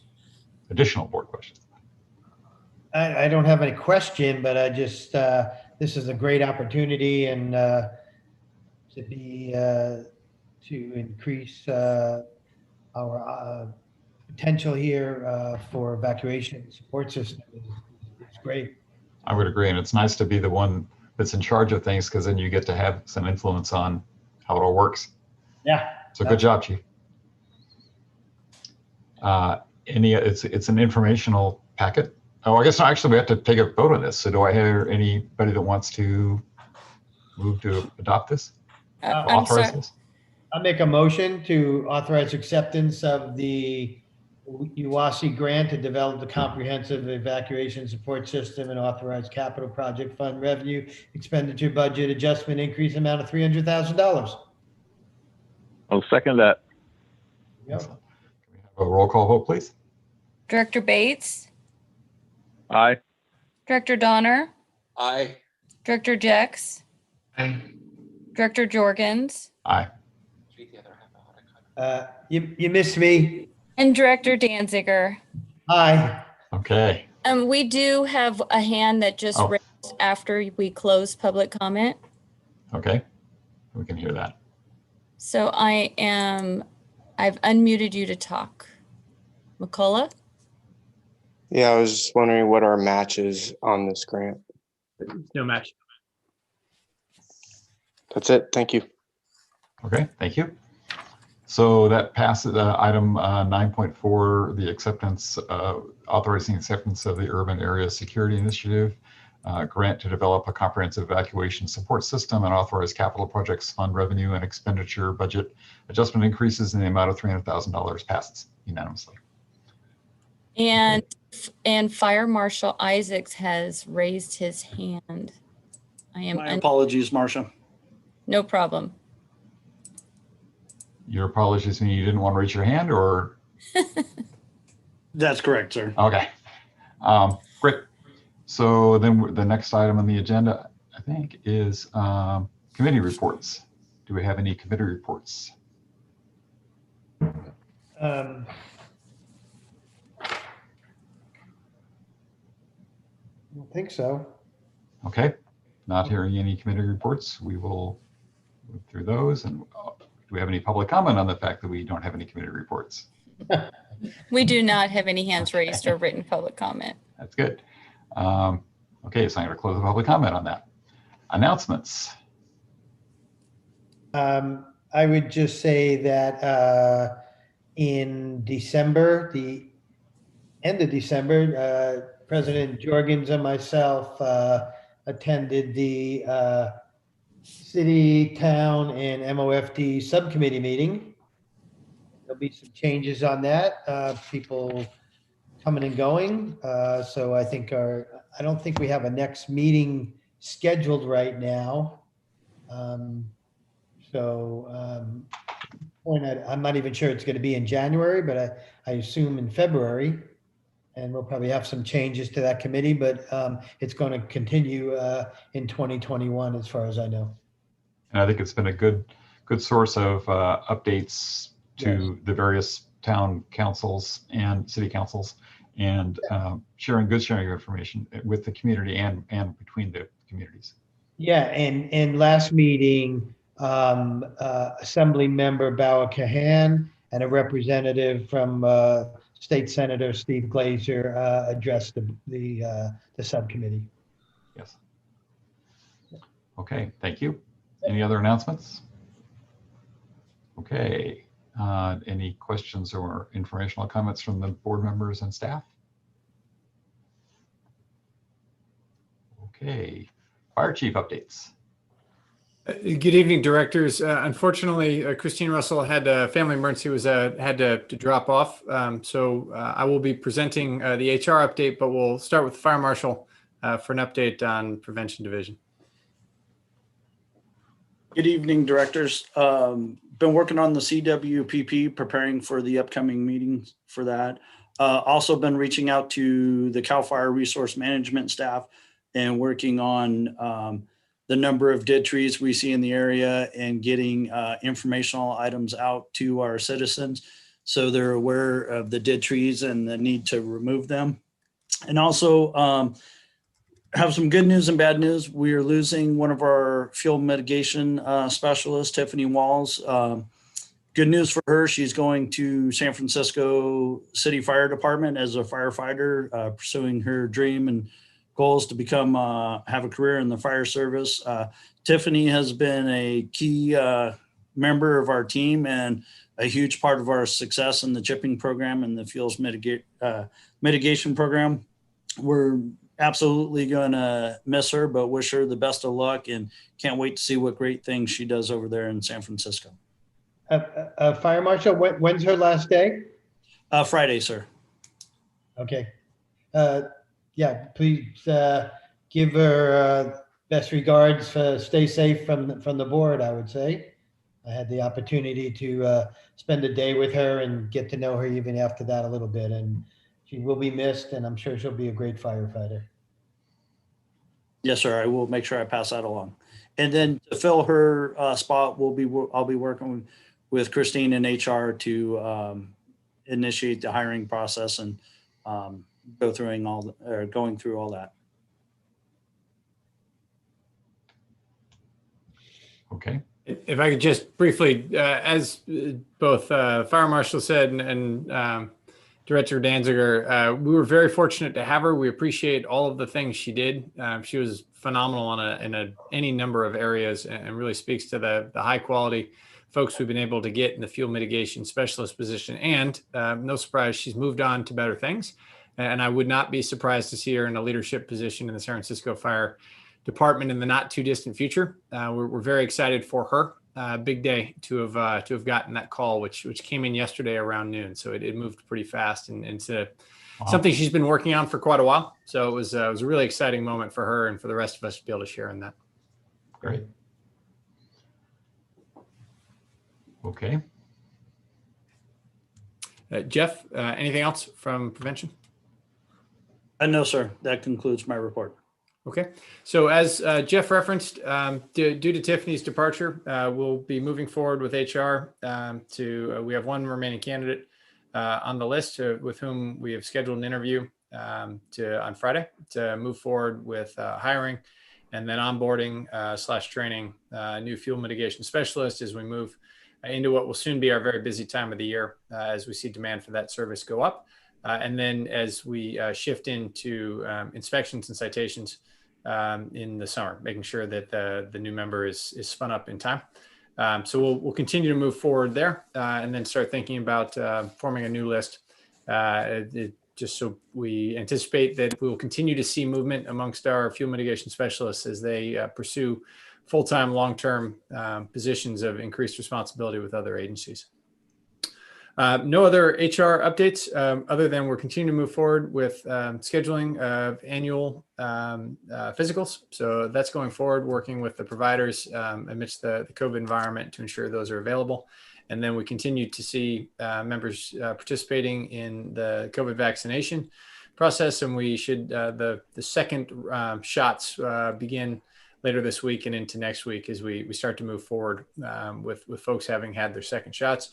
additional board questions? I don't have any question, but I just, this is a great opportunity and to be, to increase our potential here for evacuation support system is great. I would agree. And it's nice to be the one that's in charge of things, because then you get to have some influence on how it all works. Yeah. So good job, Chief. It's an informational packet. Oh, I guess actually we have to take a vote on this. So do I hear anybody that wants to move to adopt this? I'm Authorize sorry. this? I make a motion to authorize acceptance of the UASI grant to develop the comprehensive evacuation support system and authorize capital project fund revenue expenditure budget adjustment increase amount of $300,000. I'll second that. Yep. Can we have a roll call vote, please? Director Bates, Aye. Director Donner, Aye. Director Jex, Aye. Director Jorgens, Aye. You missed me. and Director Danziger. Aye. Okay. We do have a hand that just Oh. raised after we close public comment. Okay. We can hear that. So I've unmuted you to talk. McCullough? Yeah, I was just wondering what our match is on this grant. No match. That's it. Thank you. Okay, thank you. So that passes item 9.4, the acceptance, authorizing acceptance of the Urban Area Security Initiative grant to develop a comprehensive evacuation support system and authorize capital projects fund revenue and expenditure budget adjustment increases in the amount of $300,000 passes unanimously. And Fire Marshal Isaacs has raised his hand. My apologies, Marcia. No problem. Your apologies mean you didn't want to raise your hand, or? That's correct, sir. Okay. Great. So then the next item on the agenda, I think, is committee reports. Do we have any committee reports? I don't think so. Okay. Not hearing any committee reports. We will move through those. And do we have any public comment on the fact that we don't have any committee reports? We do not have any hands raised or written public comment. That's good. Okay, so I'm going to close the public comment on that. Announcements. I would just say that in December, the end of December, President Jorgens and myself attended the City, Town, and MOFD subcommittee meeting. There'll be some changes on that. People coming and going. So I think I don't think we have a next meeting scheduled right now. I'm not even sure it's going to be in January, but I assume in February. And we'll probably have some changes to that committee, but it's going to continue in 2021, as far as I know. And I think it's been a good source of updates to the various town councils and city councils, and sharing of information with the community and between the communities. Yeah, and last meeting, Assembly Member Bauer Kahan and a representative from State Senator Steve Glazer addressed the subcommittee. Yes. Okay, thank you. Any other announcements? Okay. Any questions or informational comments from the board members and staff? Okay. Fire chief updates. Good evening, directors. Unfortunately, Christine Russell had a family emergency, had to drop off. So I will be presenting the HR update, but we'll start with the fire marshal for an update on prevention division. Good evening, directors. Been working on the CWPP, preparing for the upcoming meetings for that. Also been reaching out to the CAL FIRE resource management staff and working on the number of dead trees we see in the area and getting informational items out to our citizens. so they're aware of the dead trees and the need to remove them. And also have some good news and bad news. We are losing one of our fuel mitigation specialists, Tiffany Walls. Good news for her, she's going to San Francisco City Fire Department as a firefighter, pursuing her dream and goals to become have a career in the fire service. Tiffany has been a key member of our team and a huge part of our success in the chipping program and the fuels mitigation program. We're absolutely going to miss her, but wish her the best of luck and can't wait to see what great things she does over there in San Francisco. Fire Marshal, when's her last day? Friday, sir. Okay. Yeah, please give her best regards. Stay safe from the board, I would say. I had the opportunity to spend a day with her and get to know her even after that a little bit. And she will be missed, and I'm sure she'll be a great firefighter. Yes, sir. I will make sure I pass that along. And then to fill her spot, I'll be working with Christine in HR to initiate the hiring process and going through all that. Okay. If I could just briefly, as both Fire Marshal said and Director Danziger, we were very fortunate to have her. We appreciate all of the things she did. She was phenomenal in any number of areas and really speaks to the high quality folks we've been able to get in the fuel mitigation specialist position. And no surprise, she's moved on to better things. And I would not be surprised to see her in a leadership position in the San Francisco Fire Department in the not too distant future. We're very excited for her. Big day to have gotten that call, which came in yesterday around noon. So it moved pretty fast and into something she's been working on for quite a while. So it was a really exciting moment for her and for the rest of us to be able to share in that. Great. Okay. Jeff, anything else from prevention? No, sir. That concludes my report. Okay, so as Jeff referenced, due to Tiffany's departure, we'll be moving forward with HR we have one remaining candidate on the list with whom we have scheduled an interview on Friday to move forward with hiring and then onboarding / training new fuel mitigation specialist as we move into what will soon be our very busy time of the year as we see demand for that service go up. And then as we shift into inspections and citations in the summer, making sure that the new member is spun up in time. So we'll continue to move forward there and then start thinking about forming a new list just so we anticipate that we will continue to see movement amongst our fuel mitigation specialists as they pursue full-time, long-term positions of increased responsibility with other agencies. No other HR updates other than we're continuing to move forward with scheduling of annual physicals. So that's going forward, working with the providers amidst the COVID environment to ensure those are available. And then we continue to see members participating in the COVID vaccination process. And we should, the second shots begin later this week and into next week as we start to move forward with folks having had their second shots.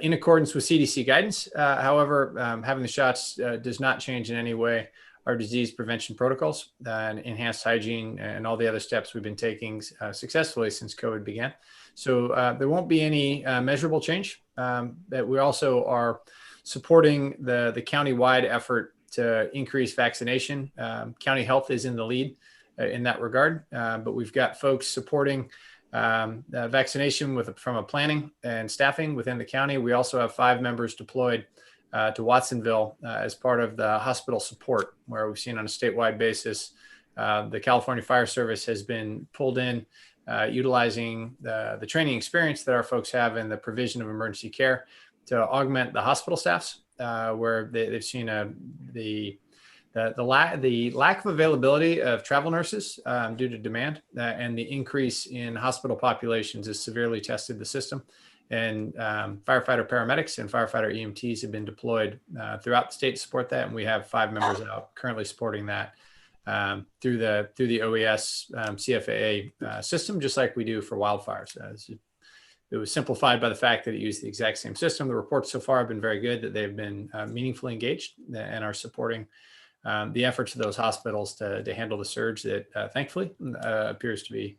In accordance with CDC guidance, however, having the shots does not change in any way our disease prevention protocols and enhanced hygiene and all the other steps we've been taking successfully since COVID began. So there won't be any measurable change. That we also are supporting the county-wide effort to increase vaccination. County Health is in the lead in that regard, but we've got folks supporting vaccination from a planning and staffing within the county. We also have 5 members deployed to Watsonville as part of the hospital support, where we've seen on a statewide basis, the California Fire Service has been pulled in, utilizing the training experience that our folks have in the provision of emergency care to augment the hospital staffs, where they've seen the lack of availability of travel nurses due to demand and the increase in hospital populations has severely tested the system. And firefighter paramedics and firefighter EMTs have been deployed throughout the state to support that. And we have 5 members out currently supporting that through the OES CFAA system, just like we do for wildfires. It was simplified by the fact that it used the exact same system. The reports so far have been very good, that they've been meaningfully engaged and are supporting the efforts of those hospitals to handle the surge that thankfully appears to be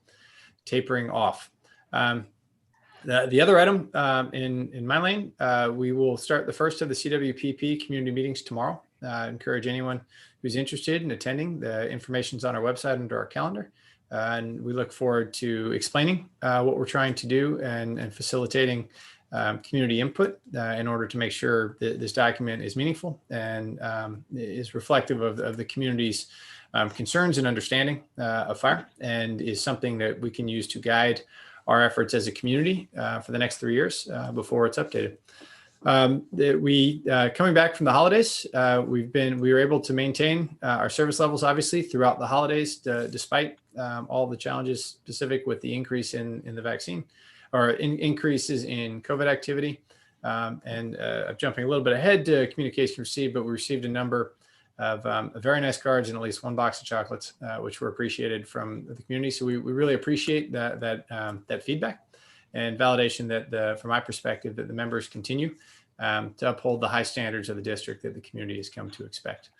tapering off. The other item in my lane, we will start the first of the CWPP community meetings tomorrow. Encourage anyone who's interested in attending. The information's on our website under our calendar. And we look forward to explaining what we're trying to do and facilitating community input in order to make sure that this document is meaningful and is reflective of the community's concerns and understanding of fire, and is something that we can use to guide our efforts as a community for the next 3 years before it's updated. Coming back from the holidays, we were able to maintain our service levels, obviously, throughout the holidays, despite all the challenges specific with the increase in the vaccine, or increases in COVID activity. And jumping a little bit ahead to communication received, but we received a number of very nice cards and at least one box of chocolates, which were appreciated from the community. So we really appreciate that feedback and validation that, from my perspective, that the members continue to uphold the high standards of the district that the community has come to expect.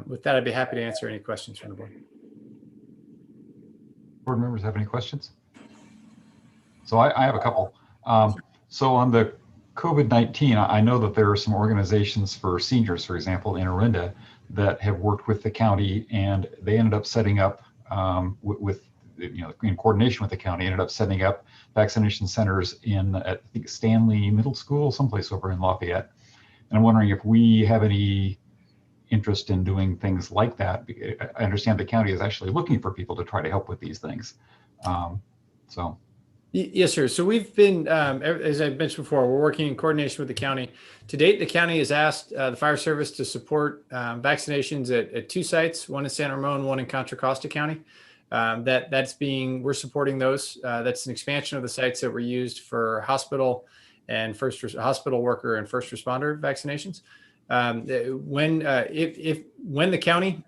With that, I'd be happy to answer any questions from the board. Board members have any questions? So I have a couple. So on the COVID-19, I know that there are some organizations for seniors, for example, in Orinda, that have worked with the county, and they ended up setting up in coordination with the county, ended up setting up vaccination centers in, I think, Stanley Middle School, someplace over in Lafayette. And I'm wondering if we have any interest in doing things like that. I understand the county is actually looking for people to try to help with these things. Yes, sir. So we've been, as I mentioned before, we're working in coordination with the county. To date, the county has asked the fire service to support vaccinations at 2 sites, one in San Ramon, one in Contra Costa County. We're supporting those. That's an expansion of the sites that were used for hospital worker and first responder vaccinations. When the county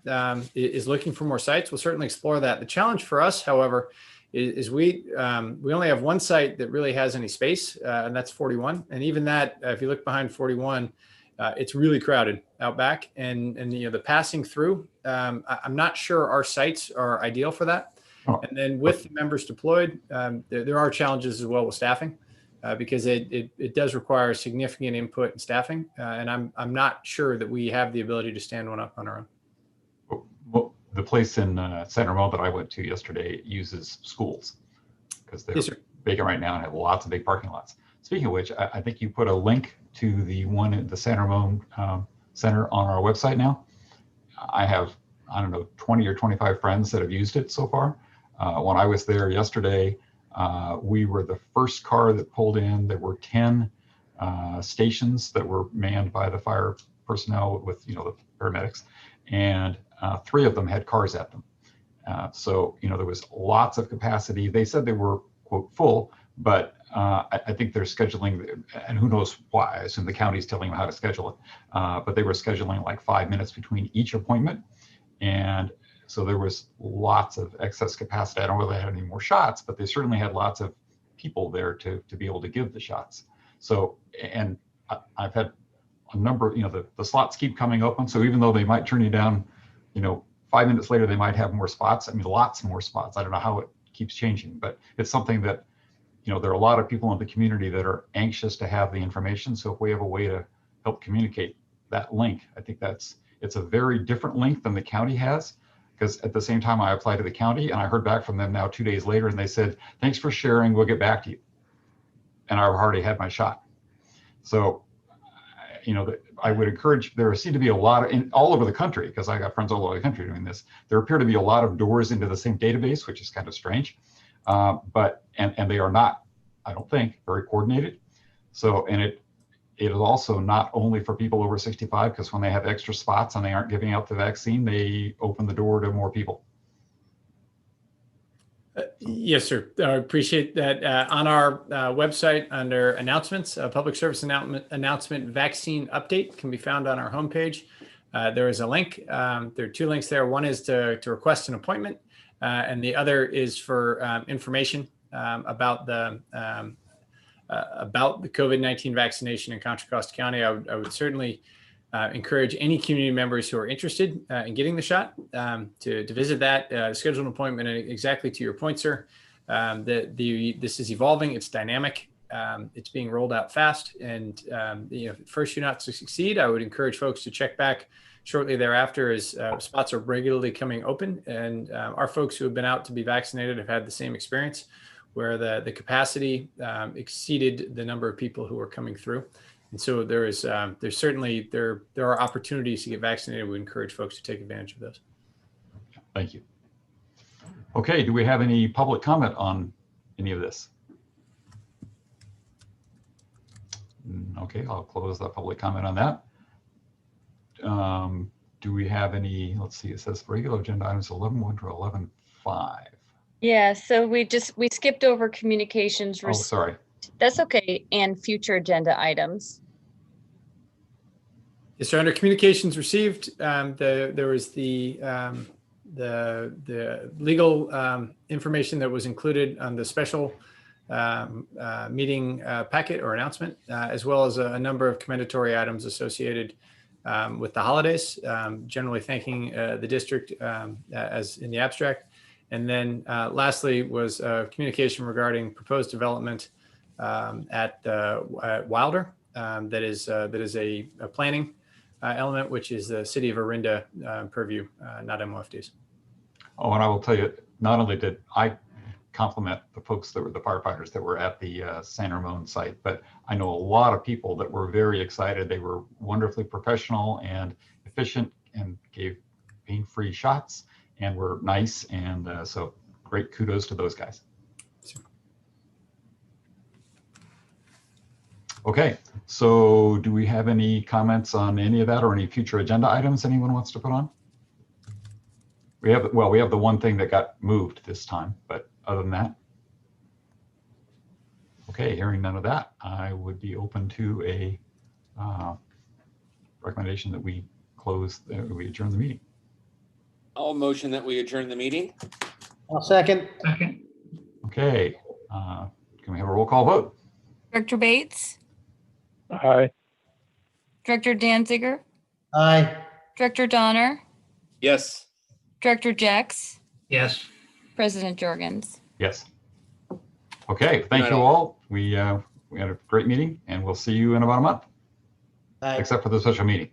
is looking for more sites, we'll certainly explore that. The challenge for us, however, is we only have one site that really has any space, and that's 41. And even that, if you look behind 41, it's really crowded out back, and the passing through, I'm not sure our sites are ideal for that. Oh. And then with the members deployed, there are challenges as well with staffing, because it does require significant input and staffing, and I'm not sure that we have the ability to stand one up on our own. Well, the place in San Ramon that I went to yesterday uses schools because they're vacant right now and have lots of big parking lots. Speaking of which, I think you put a link to the one at the San Ramon Center on our website now. I have, 20 or 25 friends that have used it so far. When I was there yesterday, we were the first car that pulled in. There were 10 stations that were manned by the fire personnel with, the paramedics, and 3 of them had cars at them. So, there was lots of capacity. They said they were, quote, full, but I think they're scheduling, and who knows why. I assume the county's telling them how to schedule it. But they were scheduling like 5 minutes between each appointment. And so there was lots of excess capacity. I don't really have any more shots, but they certainly had lots of people there to be able to give the shots. So, and I've had a number of, the slots keep coming open. So even though they might turn you down, 5 minutes later, they might have more spots. I mean, lots more spots. I don't know how it keeps changing, but it's something that, there are a lot of people in the community that are anxious to have the information. So if we have a way to help communicate that link, I think it's a very different link than the county has. Because at the same time, I applied to the county and I heard back from them now 2 days later, and they said, thanks for sharing, we'll get back to you. And I've already had my shot. So, I would encourage, there seem to be a lot of, all over the country, because I got friends all over the country doing this, there appear to be a lot of doors into the same database, which is kind of strange. But they are not, I don't think, very coordinated. So, and it is also not only for people over 65, because when they have extra spots and they aren't giving out the vaccine, they open the door to more people. Yes, sir. I appreciate that. On our website under announcements, public service announcement vaccine update can be found on our homepage. There is a link. There are 2 links there. One is to request an appointment, and the other is for information about the about the COVID-19 vaccination in Contra Costa County, I would certainly encourage any community members who are interested in getting the shot to visit that, schedule an appointment. And exactly to your point, sir, this is evolving. It's dynamic. It's being rolled out fast. And first you're not to succeed, I would encourage folks to check back shortly thereafter as spots are regularly coming open. And our folks who have been out to be vaccinated have had the same experience, where the capacity exceeded the number of people who are coming through. And so there's certainly there are opportunities to get vaccinated. We encourage folks to take advantage of those. Thank you. Okay, do we have any public comment on any of this? Okay, I'll close the public comment on that. Do we have any, let's see, it says regular agenda items 11.1 to 11.5. Yeah, so we skipped over communications. Oh, sorry. That's okay. And future agenda items. Yes, so under communications received, there was the legal information that was included on the special meeting packet or announcement, as well as a number of commendatory items associated with the holidays, generally thanking the district as in the abstract. And then lastly was communication regarding proposed development at Wilder. That is a planning element, which is the city of Orinda purview, not MOFD's. Oh, and I will tell you, not only did I compliment the folks that were the firefighters that were at the San Ramon site, but I know a lot of people that were very excited. They were wonderfully professional and efficient and gave pain-free shots and were nice. And so great kudos to those guys. Okay, so do we have any comments on any of that or any future agenda items anyone wants to put on? We have the one thing that got moved this time, but other than that, okay, hearing none of that, I would be open to a recommendation that we we adjourn the meeting. I'll motion that we adjourn the meeting. I'll second. Second. Okay, can we have a roll call vote? Director Bates, Aye. Director Danziger, Aye. Director Donner, Yes. Director Jex, Yes. President Jorgens. Yes. Okay, thank night, you all. all. We had a great meeting and we'll see you in about a month, Aye. except for the special meeting.